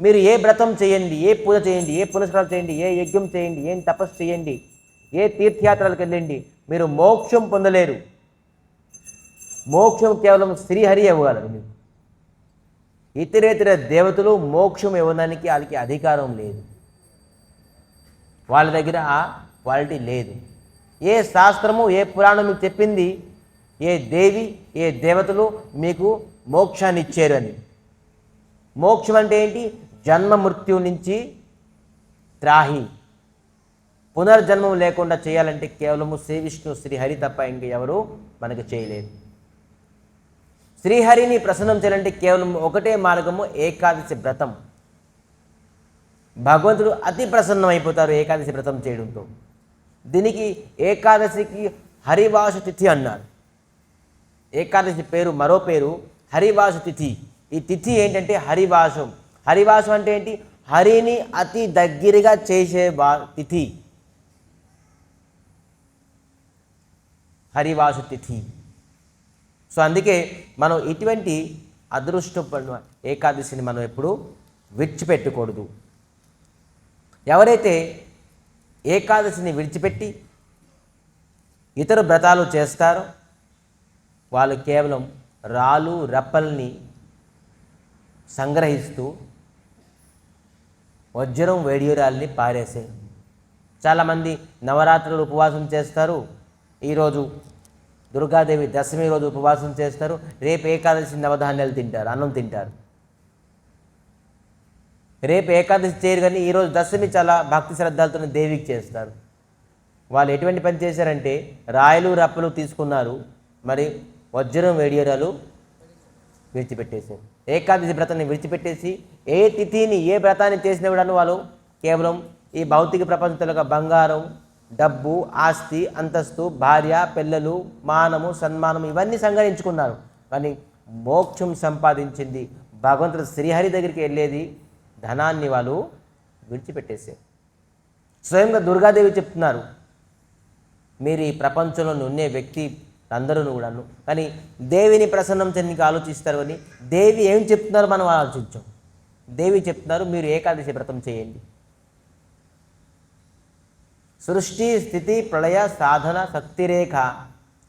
మీరు ఏ వ్రతం చేయండి, ఏ పూజ చేయండి, ఏ పునస్కారం చేయండి, ఏ యజ్ఞం చేయండి, ఏం తపస్సు చేయండి, ఏ తీర్థయాత్రలకు వెళ్ళండి, మీరు మోక్షం పొందలేరు. మోక్షం కేవలం శ్రీహరి ఇవ్వగలరు. మీకు ఇతరేతర దేవతలు మోక్షం ఇవ్వడానికి వాళ్ళకి అధికారం లేదు, వాళ్ళ దగ్గర ఆ క్వాలిటీ లేదు. ఏ శాస్త్రము ఏ పురాణం మీకు చెప్పింది, ఏ దేవి ఏ దేవతలు మీకు మోక్షాన్ని ఇచ్చారు అని. మోక్షం అంటే ఏంటి? జన్మ మృత్యు నుంచి త్రాహి, పునర్జన్మం లేకుండా చేయాలంటే కేవలము శ్రీ విష్ణు శ్రీహరి తప్ప ఇంక ఎవరు మనకు చేయలేరు. శ్రీహరిని ప్రసన్నం చేయాలంటే కేవలం ఒకటే మార్గము, ఏకాదశి వ్రతం. భగవంతుడు అతి ప్రసన్నం అయిపోతారు ఏకాదశి వ్రతం చేయడంతో. దీనికి ఏకాదశికి హరివాస తిథి అన్నారు. ఏకాదశి పేరు మరో పేరు హరివాస తిథి. ఈ తిథి ఏంటంటే హరివాసం. హరివాసం అంటే ఏంటి? హరిని అతి దగ్గరగా చేసే తిథి హరివాస తిథి. సో అందుకే మనం ఇటువంటి అదృష్టపడిన ఏకాదశిని మనం ఎప్పుడు విడిచిపెట్టకూడదు. ఎవరైతే ఏకాదశిని విడిచిపెట్టి ఇతర వ్రతాలు చేస్తారో వాళ్ళు కేవలం రాళ్ళు రప్పల్ని సంగ్రహిస్తూ వజ్రం వేడియోరాల్ని పారేసారు. చాలామంది నవరాత్రులు ఉపవాసం చేస్తారు. ఈరోజు దుర్గాదేవి దశమి రోజు ఉపవాసం చేస్తారు. రేపు ఏకాదశి నవధాన్యాలు తింటారు, అన్నం తింటారు. రేపు ఏకాదశి చేయరు, కానీ ఈరోజు దశమి చాలా భక్తి శ్రద్ధలతో దేవికి చేస్తారు. వాళ్ళు ఎటువంటి పని చేశారంటే రాయలు రప్పలు తీసుకున్నారు, మరి వజ్రం వేడియోరాలు విడిచిపెట్టేశారు. ఏకాదశి వ్రతాన్ని విడిచిపెట్టేసి ఏ తిథిని ఏ వ్రతాన్ని చేసినా కూడా వాళ్ళు కేవలం ఈ భౌతిక ప్రపంచంలో బంగారం, డబ్బు, ఆస్తి, అంతస్తు, భార్య, పిల్లలు, మానము, సన్మానం ఇవన్నీ సంగ్రహించుకున్నారు. కానీ మోక్షం సంపాదించింది భగవంతుడు శ్రీహరి దగ్గరికి వెళ్ళేది ధనాన్ని వాళ్ళు విడిచిపెట్టేశారు. స్వయంగా దుర్గాదేవి చెప్తున్నారు, మీరు ఈ ప్రపంచంలో ఉండే వ్యక్తి అందరూ కూడాను, కానీ దేవిని ప్రసన్నం చెందికి ఆలోచిస్తారు. అని దేవి ఏం చెప్తున్నారు మనం ఆలోచించాం. దేవి చెప్తున్నారు, మీరు ఏకాదశి వ్రతం చేయండి. సృష్టి స్థితి ప్రళయ సాధన శక్తిరేఖ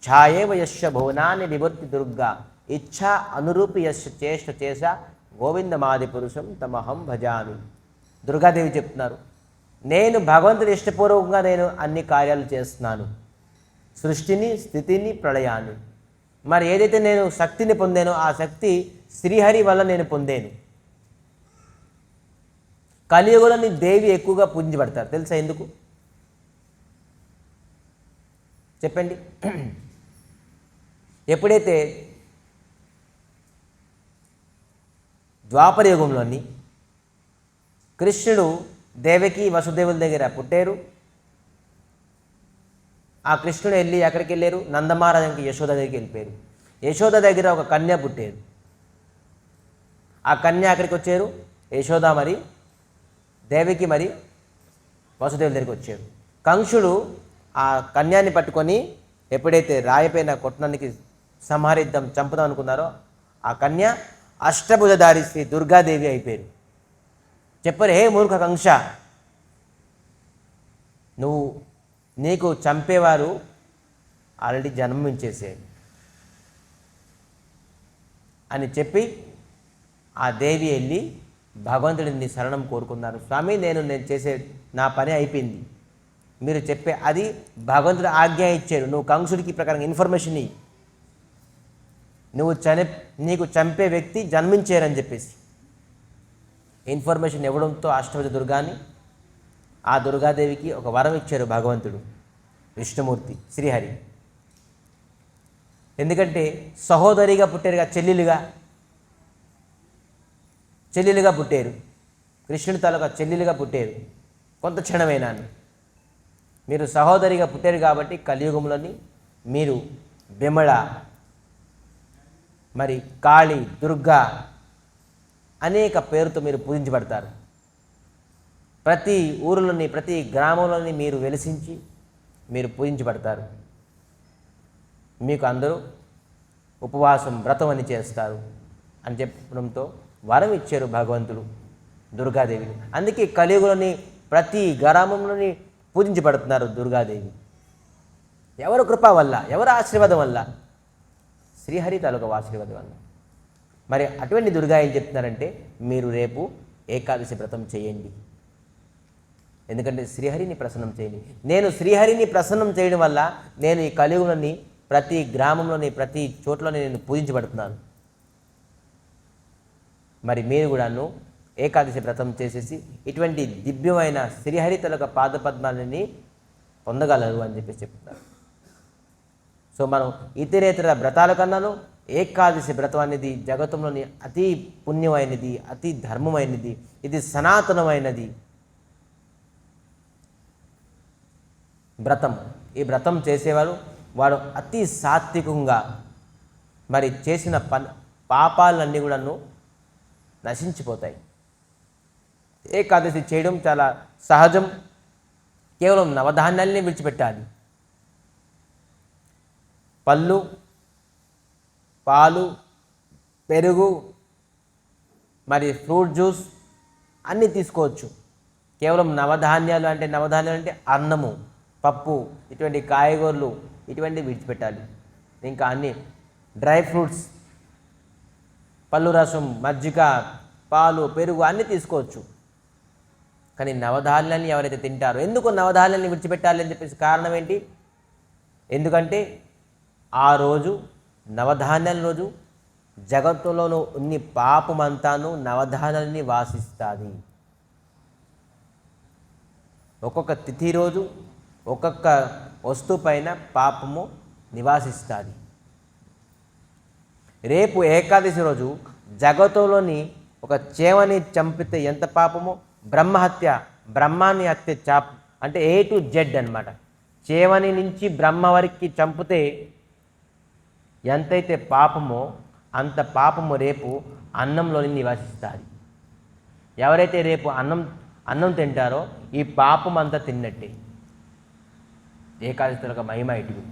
ఛాయేవ యస్య భువనాన్ని విభూతి దుర్గా ఇచ్ఛా అనురూపి యస్య చేష్ట చేస గోవిందమాది పురుషం తమహం భజామి. దుర్గాదేవి చెప్తున్నారు, నేను భగవంతుడి ఇష్టపూర్వకంగా నేను అన్ని కార్యాలు చేస్తున్నాను, సృష్టిని స్థితిని ప్రళయాన్ని. మరి ఏదైతే నేను శక్తిని పొందానో ఆ శక్తి శ్రీహరి వల్ల నేను పొందాను. కలియుగంలోని దేవి ఎక్కువగా పూజించబడతారు. తెలుసా ఎందుకు చెప్పండి? ఎప్పుడైతే ద్వాపర యుగంలోని కృష్ణుడు దేవకి వసుదేవుల దగ్గర పుట్టారు. ఆ కృష్ణుడు వెళ్ళి ఎక్కడికి వెళ్ళారు? నందమహారాజుకి యశోద దగ్గరికి వెళ్ళిపోయారు. యశోద దగ్గర ఒక కన్య పుట్టారు. ఆ కన్య అక్కడికి వచ్చారు. యశోద మరి దేవకి మరి వసుదేవుల దగ్గరికి వచ్చారు. కంసుడు ఆ కన్యాన్ని పట్టుకొని ఎప్పుడైతే రాయిపైన కొట్టడానికి సంహరిద్దాం చంపుదాం అనుకున్నారో ఆ కన్య అష్టభుజధారి శ్రీ దుర్గాదేవి అయిపోయారు. చెప్పారు, హే మూర్ఖ కంస, నీకు చంపేవారు ఆల్రెడీ జన్మించేసేది అని చెప్పి ఆ దేవి వెళ్ళి భగవంతుడిని శరణం కోరుకున్నారు. స్వామి, నేను చేసే నా పని అయిపోయింది, మీరు చెప్పే అది భగవంతుడు ఆజ్ఞ ఇచ్చాడు, నువ్వు కంసుడికి ప్రకారం ఇన్ఫర్మేషన్ ఇయ్యి, నీకు చంపే వ్యక్తి జన్మించారని చెప్పేసి ఇన్ఫర్మేషన్ ఇవ్వడంతో అష్టభుజ దుర్గాని ఆ దుర్గాదేవికి ఒక వరం ఇచ్చారు భగవంతుడు విష్ణుమూర్తి శ్రీహరి. ఎందుకంటే సహోదరిగా పుట్టారుగా, చెల్లెలుగా పుట్టారు, కృష్ణుడి తాలూకా చెల్లెలుగా పుట్టారు. కొంత క్షణమైనా మీరు సహోదరిగా పుట్టారు కాబట్టి కలియుగంలోని మీరు బిమళ, మరి కాళీ, దుర్గా అనేక పేరుతో మీరు పూజించబడతారు. ప్రతి ఊరిలోని ప్రతి గ్రామంలోని మీరు వెలిసించి మీరు పూజించబడతారు. మీకు అందరూ ఉపవాసం వ్రతం అని చేస్తారు అని చెప్పడంతో వరం ఇచ్చారు భగవంతుడు దుర్గాదేవిని. అందుకే కలియుగంలోని ప్రతి గ్రామంలోని పూజించబడుతున్నారు దుర్గాదేవి. ఎవరు కృప వల్ల, ఎవరు ఆశీర్వాదం వల్ల? శ్రీహరి తాలూకా ఆశీర్వాదం వల్ల. మరి అటువంటి దుర్గా ఏం చెప్తున్నారంటే, మీరు రేపు ఏకాదశి వ్రతం చేయండి, ఎందుకంటే శ్రీహరిని ప్రసన్నం చేయండి. నేను శ్రీహరిని ప్రసన్నం చేయడం వల్ల నేను ఈ కలియుగంలోని ప్రతి గ్రామంలోని ప్రతి చోట్లోని నేను పూజించబడుతున్నాను. మరి మీరు కూడాను ఏకాదశి వ్రతం చేసేసి ఇటువంటి దివ్యమైన శ్రీహరి తాలూకా పాదపద్మాలని పొందగలరు అని చెప్పేసి చెప్తున్నారు. సో మనం ఇతరేతర వ్రతాల కన్నాను ఏకాదశి వ్రతం అనేది జగత్తులోని అతి పుణ్యమైనది, అతి ధర్మమైనది, ఇది సనాతనమైనది వ్రతం. ఈ వ్రతం చేసేవారు వాడు అతి సాత్వికంగా మరి చేసిన పాపాలన్నీ కూడాను నశించిపోతాయి. ఏకాదశి చేయడం చాలా సహజం. కేవలం నవధాన్యాలని విడిచిపెట్టాలి. పళ్ళు, పాలు, పెరుగు, మరి ఫ్రూట్ జ్యూస్ అన్నీ తీసుకోవచ్చు. కేవలం నవధాన్యాలు అంటే అన్నము, పప్పు, ఇటువంటి కాయగూరలు ఇటువంటివి విడిచిపెట్టాలి. ఇంకా అన్ని డ్రై ఫ్రూట్స్, పళ్ళు రసం, మజ్జిగ, పాలు, పెరుగు అన్నీ తీసుకోవచ్చు. కానీ నవధాన్యాన్ని ఎవరైతే తింటారో, ఎందుకు నవధాన్యాన్ని విడిచిపెట్టాలి అని చెప్పేసి కారణం ఏంటి? ఎందుకంటే ఆ రోజు నవధాన్యాల రోజు జగత్తులోనూ ఉన్ని పాపమంతాను నవధాన్యాలని వాసిస్తుంది. ఒక్కొక్క తిథి రోజు ఒక్కొక్క వస్తువు పైన పాపము నివాసిస్తుంది. రేపు ఏకాదశి రోజు జగత్తులోని ఒక చేవని చంపితే ఎంత పాపమో, బ్రహ్మహత్య, బ్రహ్మాన్ని హత్య అంటే A to Z అనమాట. చేవని నుంచి బ్రహ్మ వరకు చంపితే ఎంతైతే పాపమో అంత పాపము రేపు అన్నంలోని నివాసిస్తుంది. ఎవరైతే రేపు అన్నం తింటారో ఈ పాపం అంతా తిన్నట్టే. ఏకాదశి మహిమ ఇటు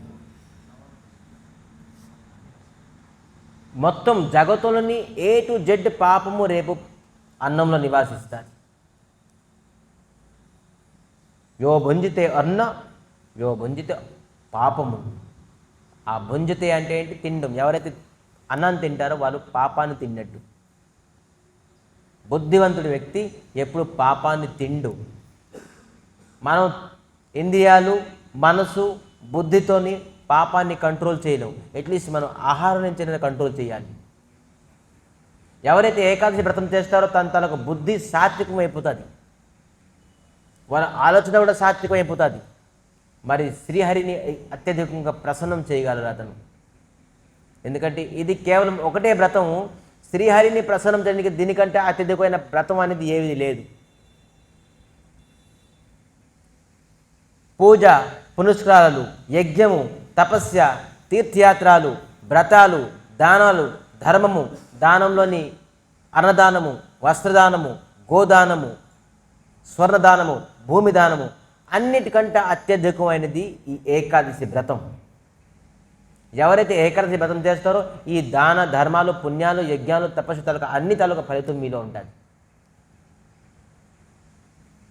మొత్తం జగత్తులోని A to Z పాపము రేపు అన్నంలో నివాసిస్తుంది. యో భుంజితే అన్న, యో భుంజితే పాపము. ఆ భుంజితే అంటే ఏంటి? తినడం. ఎవరైతే అన్నాన్ని తింటారో వాళ్ళు పాపాన్ని తిన్నట్టు. బుద్ధివంతుడి వ్యక్తి ఎప్పుడు పాపాన్ని తిండు. మనం ఇంద్రియాలు, మనసు, బుద్ధితోని పాపాన్ని కంట్రోల్ చేయలేం. అట్లీస్ట్ మనం ఆహారం నుంచి కంట్రోల్ చేయాలి. ఎవరైతే ఏకాదశి వ్రతం చేస్తారో తనకు బుద్ధి సాత్వికం అయిపోతుంది, వాళ్ళ ఆలోచన కూడా సాత్వికం అయిపోతుంది. మరి శ్రీహరిని అత్యధికంగా ప్రసన్నం చేయగలరు అతను. ఎందుకంటే ఇది కేవలం ఒకటే వ్రతం. శ్రీహరిని ప్రసన్నం చేయడానికి దీనికంటే అత్యధికమైన వ్రతం అనేది ఏది లేదు. పూజ, పునస్కారాలు, యజ్ఞము, తపస్య, తీర్థయాత్రలు, వ్రతాలు, దానాలు, ధర్మము, దానంలోని అన్నదానము, వస్త్రదానము, గోదానము, స్వర్ణదానము, భూమి దానము, అన్నిటికంటే అత్యధికమైనది ఈ ఏకాదశి వ్రతం. ఎవరైతే ఏకాదశి వ్రతం చేస్తారో ఈ దాన ధర్మాలు, పుణ్యాలు, యజ్ఞాలు, తపస్సు తాలూకా అన్ని తాలూకా ఫలితం మీలో ఉంటుంది.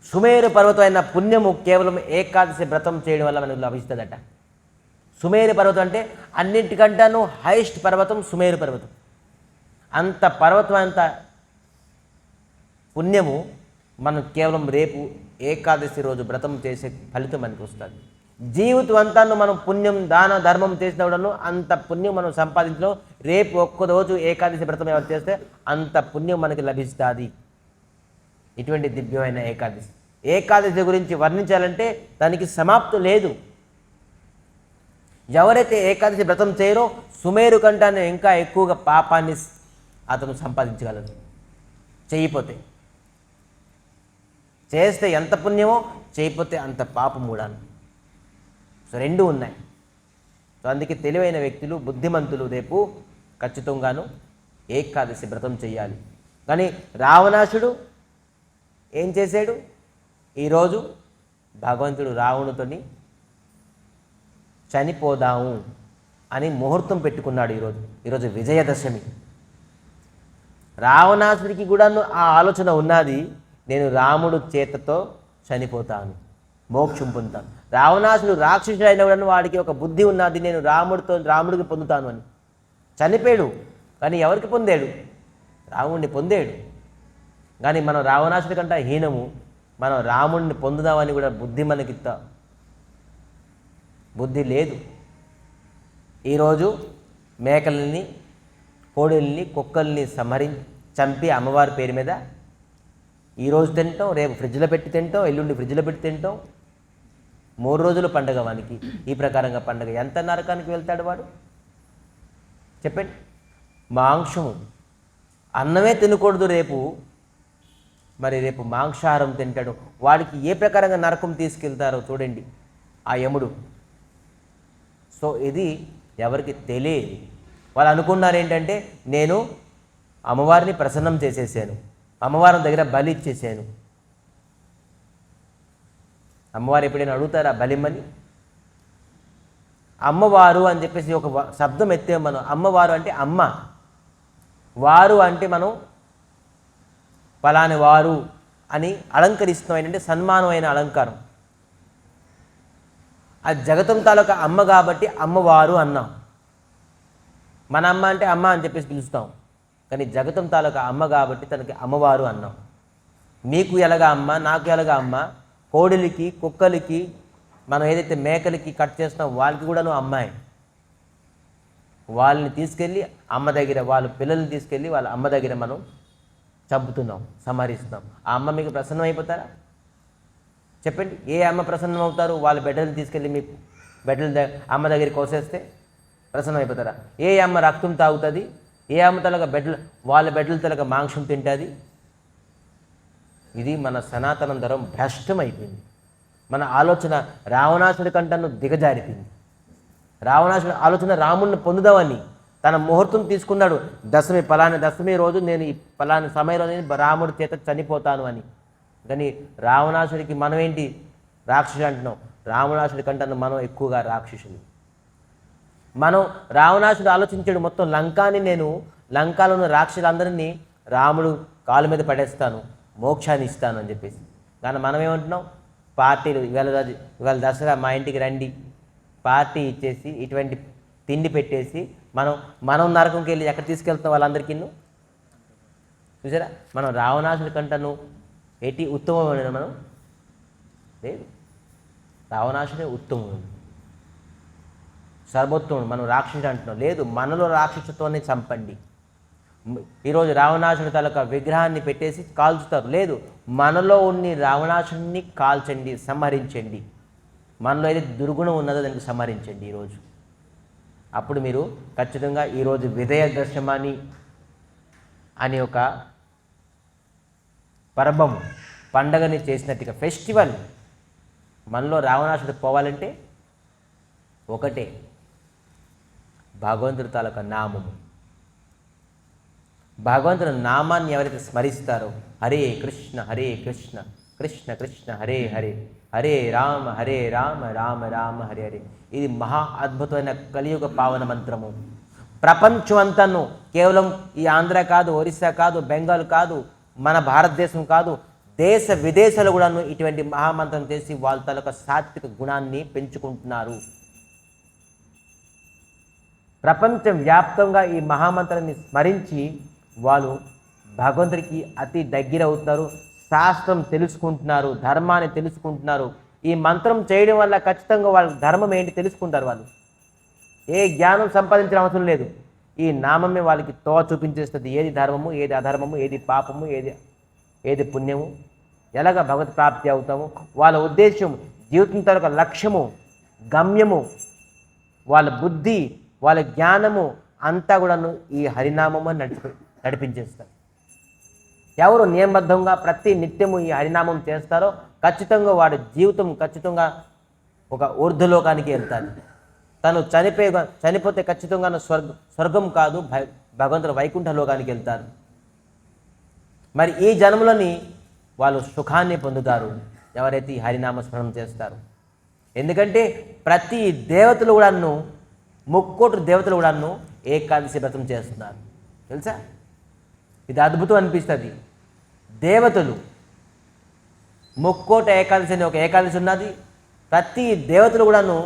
సుమేరు పర్వతం అయిన పుణ్యము కేవలం ఏకాదశి వ్రతం చేయడం వల్ల మనకు లభిస్తుందట. సుమేరు పర్వతం అంటే అన్నిటికంటాను హైయెస్ట్ పర్వతం సుమేరు పర్వతం. అంత పర్వతం, అంత పుణ్యము మనం కేవలం రేపు ఏకాదశి రోజు వ్రతం చేసే ఫలితం మనకు వస్తుంది. జీవితం అంతా మనం పుణ్యం, దాన ధర్మం చేసినప్పుడు అంత పుణ్యం మనం సంపాదించడం. రేపు ఒక్కరోజు ఏకాదశి వ్రతం ఎవరు చేస్తే అంత పుణ్యం మనకి లభిస్తుంది. ఇటువంటి దివ్యమైన ఏకాదశి. ఏకాదశి గురించి వర్ణించాలంటే దానికి సమాప్తి లేదు. ఎవరైతే ఏకాదశి వ్రతం చేయరో సుమేరు కంటానే ఇంకా ఎక్కువగా పాపాన్ని అతను సంపాదించగలడు. చేయకపోతే, చేస్తే ఎంత పుణ్యమో, చేయకపోతే అంత పాపం కూడాను. సో రెండు ఉన్నాయి. సో అందుకే తెలివైన వ్యక్తులు, బుద్ధిమంతులు రేపు ఖచ్చితంగాను ఏకాదశి వ్రతం చేయాలి. కానీ రావణాసుడు ఏం చేశాడు? ఈరోజు భగవంతుడు రావణుతోని చనిపోదాము అని ముహూర్తం పెట్టుకున్నాడు. ఈరోజు విజయదశమి. రావణాసుడికి కూడా ఆ ఆలోచన ఉన్నది, నేను రాముడు చేతతో చనిపోతాను, మోక్షం పొందుతాను. రావణాసుడు రాక్షసుడు అయిన కూడా వాడికి ఒక బుద్ధి ఉన్నది, నేను రాముడికి పొందుతాను అని. చనిపోయాడు, కానీ ఎవరికి పొందాడు? రాముడిని పొందాడు. కానీ మనం రావణాసుడి కంటే హీనము. మనం రాముడిని పొందుదామని కూడా బుద్ధి మనకి బుద్ధి లేదు. ఈరోజు మేకల్ని, కోడెల్ని, కుక్కల్ని చంపి అమ్మవారి పేరు మీద ఈరోజు తింటాం, రేపు ఫ్రిడ్జ్లో పెట్టి తింటాం, ఎల్లుండి ఫ్రిడ్జ్లో పెట్టి తింటాం. 3 రోజులు పండగ వానికి. ఈ ప్రకారంగా పండగ. ఎంత నరకానికి వెళ్తాడు వాడు చెప్పండి. మాంసము, అన్నమే తినకూడదు రేపు, మరి రేపు మాంసాహారం తింటాడు. వాడికి ఏ ప్రకారంగా నరకం తీసుకెళ్తారో చూడండి ఆ యముడు. సో ఇది ఎవరికి తెలియదు. వాళ్ళు అనుకున్నారు ఏంటంటే, నేను అమ్మవారిని ప్రసన్నం చేసేసాను, అమ్మవారి దగ్గర బలి ఇచ్చేసాను. అమ్మవారు ఎప్పుడైనా అడుగుతారా బలిమ్మని? అమ్మవారు అని చెప్పేసి ఒక శబ్దం ఎత్తే మనం. అమ్మవారు అంటే అమ్మ, వారు అంటే మనం పలాని వారు అని అలంకరిస్తున్నాం. ఏంటంటే సన్మానమైన అలంకారం. అది జగతం తాలూకా అమ్మ కాబట్టి అమ్మవారు అన్నాం. మన అమ్మ అంటే అమ్మ అని చెప్పేసి పిలుస్తాం, కానీ జగతం తాలూకా అమ్మ కాబట్టి తనకి అమ్మవారు అన్నాం. మీకు ఎలాగా అమ్మ, నాకు ఎలాగా అమ్మ? కోడిలకి, కుక్కలకి, మనం ఏదైతే మేకలకి కట్ చేస్తున్నాం వాళ్ళకి కూడాను అమ్మాయి. వాళ్ళని తీసుకెళ్ళి అమ్మ దగ్గర, వాళ్ళ పిల్లల్ని తీసుకెళ్ళి వాళ్ళ అమ్మ దగ్గర మనం చంపుతున్నాం, సంహరిస్తున్నాం. ఆ అమ్మ మీకు ప్రసన్నం అయిపోతారా చెప్పండి? ఏ అమ్మ ప్రసన్నం అవుతారు? వాళ్ళ బిడ్డలు తీసుకెళ్ళి మీ బిడ్డల అమ్మ దగ్గర కోసేస్తే ప్రసన్నం అయిపోతారా? ఏ అమ్మ రక్తం తాగుతుంది? ఏ అమ్మ తలక వాళ్ళ బిడ్డల తలక మాంసం తింటుంది? ఇది మన సనాతన ధర్మం భ్రష్టం అయిపోయింది. మన ఆలోచన రావణాసుడి కంటను దిగజారిపోయింది. రావణాసుడి ఆలోచన రాముడిని పొందుదామని తన ముహూర్తం తీసుకున్నాడు. దశమి రోజు నేను ఈ పలాని సమయంలో నేను రాముడి చేత చనిపోతాను అని. కానీ రావణాసుడికి మనం ఏంటి రాక్షసుడు అంటున్నాం? రావణాసుడి కంటే మనం ఎక్కువగా రాక్షసులు. మనం రావణాసుడు ఆలోచించాడు మొత్తం లంకాలో ఉన్న రాక్షసులందరినీ రాముడు కాలు మీద పడేస్తాను, మోక్షాన్ని ఇస్తాను అని చెప్పేసి. కానీ మనం ఏమంటున్నాం? పార్టీలు, ఇవాళ దసరా మా ఇంటికి రండి, పార్టీ ఇచ్చేసి ఇటువంటి తిండి పెట్టేసి మనం నరకంకి వెళ్ళి ఎక్కడ తీసుకెళ్తాం వాళ్ళందరికీ? చూసారా? మనం రావణాసుడి కంటను ఎట్టి ఉత్తమమైన మనం లేదు. రావణాసుడే ఉత్తముడు, సర్వోత్తముడు. మనం రాక్షసుడు అంటున్నాం. లేదు, మనలో రాక్షసత్వాన్ని చంపండి. ఈరోజు రావణాసుడి తాలూకా విగ్రహాన్ని పెట్టేసి కాల్చుతారు. లేదు, మనలో ఉన్న రావణాసుడిని కాల్చండి, సంహరించండి. మనలో ఏదైతే దుర్గుణం ఉన్నదో దానికి సంహరించండి ఈరోజు. అప్పుడు మీరు ఖచ్చితంగా ఈరోజు విజయదశమి అని ఒక పర్వం, పండగని చేసినట్టుగా, ఫెస్టివల్ మనలో రావణాసుడు పోవాలంటే ఒకటే, భగవంతుడి తాలూకా నామము. భగవంతుడి నామాన్ని ఎవరైతే స్మరిస్తారో, హరే కృష్ణ కృష్ణ కృష్ణ హరే హరే, హరే రామ రామ రామ హరే హరే. ఇది మహా అద్భుతమైన కలియుగ పావన మంత్రము. ప్రపంచం అంతాను, కేవలం ఈ ఆంధ్ర కాదు, ఒరిస్సా కాదు, బెంగాల్ కాదు, మన భారతదేశం కాదు, దేశ విదేశాలు కూడాను ఇటువంటి మహామంత్రం చేసి వాళ్ళ తాలూకా సాత్విక గుణాన్ని పెంచుకుంటున్నారు. ప్రపంచం వ్యాప్తంగా ఈ మహామంత్రాన్ని స్మరించి వాళ్ళు భగవంతుడికి అతి దగ్గర అవుతున్నారు, శాస్త్రం తెలుసుకుంటున్నారు, ధర్మాన్ని తెలుసుకుంటున్నారు. ఈ మంత్రం చేయడం వల్ల ఖచ్చితంగా వాళ్ళ ధర్మం ఏంటి తెలుసుకుంటారు. వాళ్ళు ఏ జ్ఞానం సంపాదించిన అవసరం లేదు, ఈ నామమే వాళ్ళకి చూపించేస్తుంది. ఏది ధర్మము, ఏది అధర్మము, ఏది పాపము, ఏది పుణ్యము, ఎలాగ భగవత్ ప్రాప్తి అవుతాము. వాళ్ళ ఉద్దేశం, జీవితం తాలూకా లక్ష్యము, గమ్యము, వాళ్ళ బుద్ధి, వాళ్ళ జ్ఞానము అంతా కూడాను ఈ హరినామము నడిపించేస్తారు. ఎవరు నియమబద్ధంగా ప్రతి నిత్యము ఈ హరినామం చేస్తారో ఖచ్చితంగా జీవితం ఖచ్చితంగా ఒక ఊర్ధ్వలోకానికి వెళ్తాడు. తను చనిపోతే ఖచ్చితంగా స్వర్గం కాదు, భగవంతుడు వైకుంఠ లోకానికి వెళ్తారు. మరి ఈ జన్మలోని వాళ్ళు సుఖాన్ని పొందుతారు ఎవరైతే ఈ హరినామ స్మరణం చేస్తారు. ఎందుకంటే ప్రతి దేవతలు కూడాను, 3 కోట్ల దేవతలు కూడాను ఏకాదశి వ్రతం చేస్తున్నారు. తెలుసా? ఇది అద్భుతం అనిపిస్తుంది. దేవతలు 3 కోట్ల ఏకాదశి అని ఒక ఏకాదశి ఉన్నది. ప్రతి దేవతలు కూడాను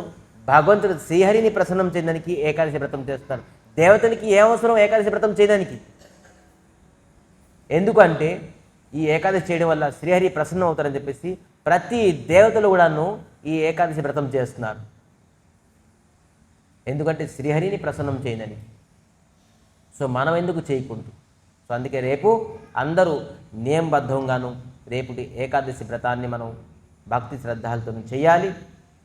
భగవంతుడు శ్రీహరిని ప్రసన్నం చేయడానికి ఏకాదశి వ్రతం చేస్తారు. దేవతలకి ఏమవసరం ఏకాదశి వ్రతం చేయడానికి? ఎందుకంటే ఈ ఏకాదశి చేయడం వల్ల శ్రీహరి ప్రసన్నం అవుతారని చెప్పేసి ప్రతి దేవతలు కూడాను ఈ ఏకాదశి వ్రతం చేస్తున్నారు. ఎందుకంటే శ్రీహరిని ప్రసన్నం చేయదని. సో మనం ఎందుకు చేయకూడదు? సో అందుకే రేపు అందరూ నియమబద్ధంగాను రేపుటి ఏకాదశి వ్రతాన్ని మనం భక్తి శ్రద్ధలతో చేయాలి.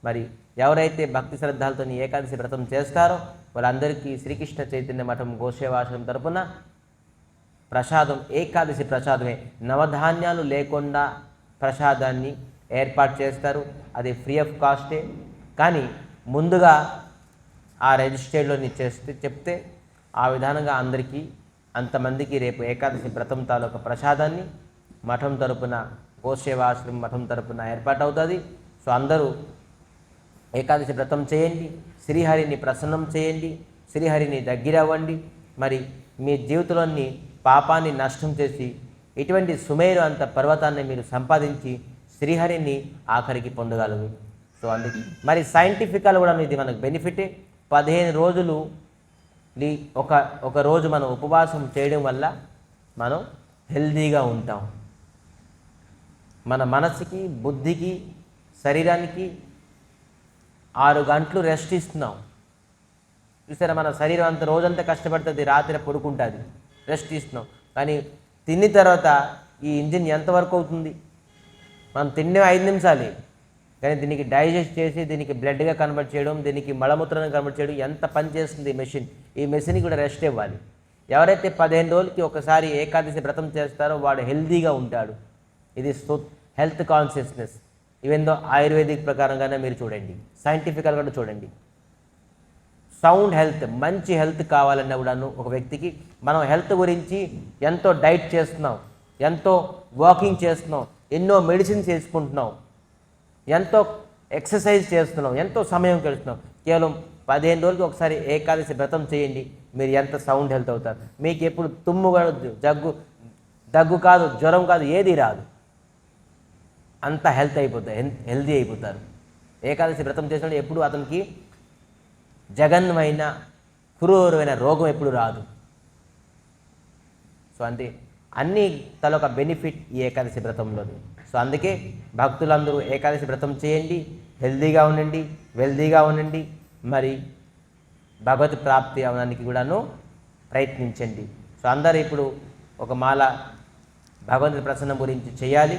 మరి ఎవరైతే భక్తి శ్రద్ధలతో ఏకాదశి వ్రతం చేస్తారో వాళ్ళందరికీ శ్రీకృష్ణ చైతన్య మఠం గోసేవాశ్రమం తరపున ప్రసాదం, ఏకాదశి ప్రసాదమే, నవధాన్యాలు లేకుండా ప్రసాదాన్ని ఏర్పాటు చేస్తారు. అది ఫ్రీ ఆఫ్ కాస్టే. కానీ ముందుగా ఆ రిజిస్టర్లోని చెప్తే ఆ విధానంగా అందరికీ అంతమందికి రేపు ఏకాదశి వ్రతం తాలూకా ప్రసాదాన్ని మఠం తరపున, గోసేవాశ్రమం మఠం తరపున ఏర్పాటు అవుతుంది. సో అందరూ ఏకాదశి వ్రతం చేయండి, శ్రీహరిని ప్రసన్నం చేయండి, శ్రీహరిని దగ్గర అవ్వండి. మరి మీ జీవితంలోని పాపాన్ని నష్టం చేసి ఇటువంటి సుమేరు అంత పర్వతాన్ని మీరు సంపాదించి శ్రీహరిని ఆఖరికి పొందగలరు. సో అందుకే మరి సైంటిఫికల్ కూడా ఇది మనకు బెనిఫిటే. 15 రోజులు ఒక రోజు మనం ఉపవాసం చేయడం వల్ల మనం హెల్దీగా ఉంటాం. మన మనసుకి, బుద్ధికి, శరీరానికి 6 గంటలు రెస్ట్ ఇస్తున్నాం. చూసారా, మన శరీరం అంత రోజంతా కష్టపడుతుంది, రాత్రి పడుకుంటుంది, రెస్ట్ ఇస్తున్నాం. కానీ తిన్న తర్వాత ఈ ఇంజిన్ ఎంతవరకు అవుతుంది? మనం తిన్నే 5 నిమిషాలే, కానీ దీనికి డైజెస్ట్ చేసి దీనికి బ్లడ్గా కన్వర్ట్ చేయడం, దీనికి మలమూత్రాన్ని కన్వర్ట్ చేయడం ఎంత పని చేస్తుంది ఈ మెషిన్కి కూడా రెస్ట్ ఇవ్వాలి. ఎవరైతే 15 రోజులకి ఒకసారి ఏకాదశి వ్రతం చేస్తారో వాడు హెల్తీగా ఉంటాడు. ఇది హెల్త్ కాన్షియస్నెస్. ఈవెందో ఆయుర్వేదిక్ ప్రకారంగానే మీరు చూడండి, సైంటిఫికల్గా కూడా చూడండి. సౌండ్ హెల్త్, మంచి హెల్త్ కావాలన్నా కూడాను ఒక వ్యక్తికి మనం హెల్త్ గురించి ఎంతో డైట్ చేస్తున్నాం, ఎంతో వాకింగ్ చేస్తున్నాం, ఎన్నో మెడిసిన్స్ వేసుకుంటున్నాం, ఎంతో ఎక్సర్సైజ్ చేస్తున్నాం, ఎంతో సమయం గడుస్తున్నాం. కేవలం 15 రోజులకి ఒకసారి ఏకాదశి వ్రతం చేయండి, మీరు ఎంత సౌండ్ హెల్త్ అవుతారు. మీకు ఎప్పుడు తుమ్ము కాదు, దగ్గు కాదు, జ్వరం కాదు, ఏది రాదు, అంత హెల్తీ అయిపోతారు. ఏకాదశి వ్రతం చేసినప్పుడు ఎప్పుడు అతనికి జగన్మైన క్రూరమైన రోగం ఎప్పుడు రాదు. సో అంటే అన్ని తలొక బెనిఫిట్ ఈ ఏకాదశి వ్రతంలోని. సో అందుకే భక్తులందరూ ఏకాదశి వ్రతం చేయండి, హెల్తీగా ఉండండి, వెల్తీగా ఉండండి, మరి భగవత్ ప్రాప్తి అవడానికి కూడాను ప్రయత్నించండి. సో అందరూ ఇప్పుడు ఒక మాల భగవంతుడి ప్రసన్నం గురించి చేయాలి.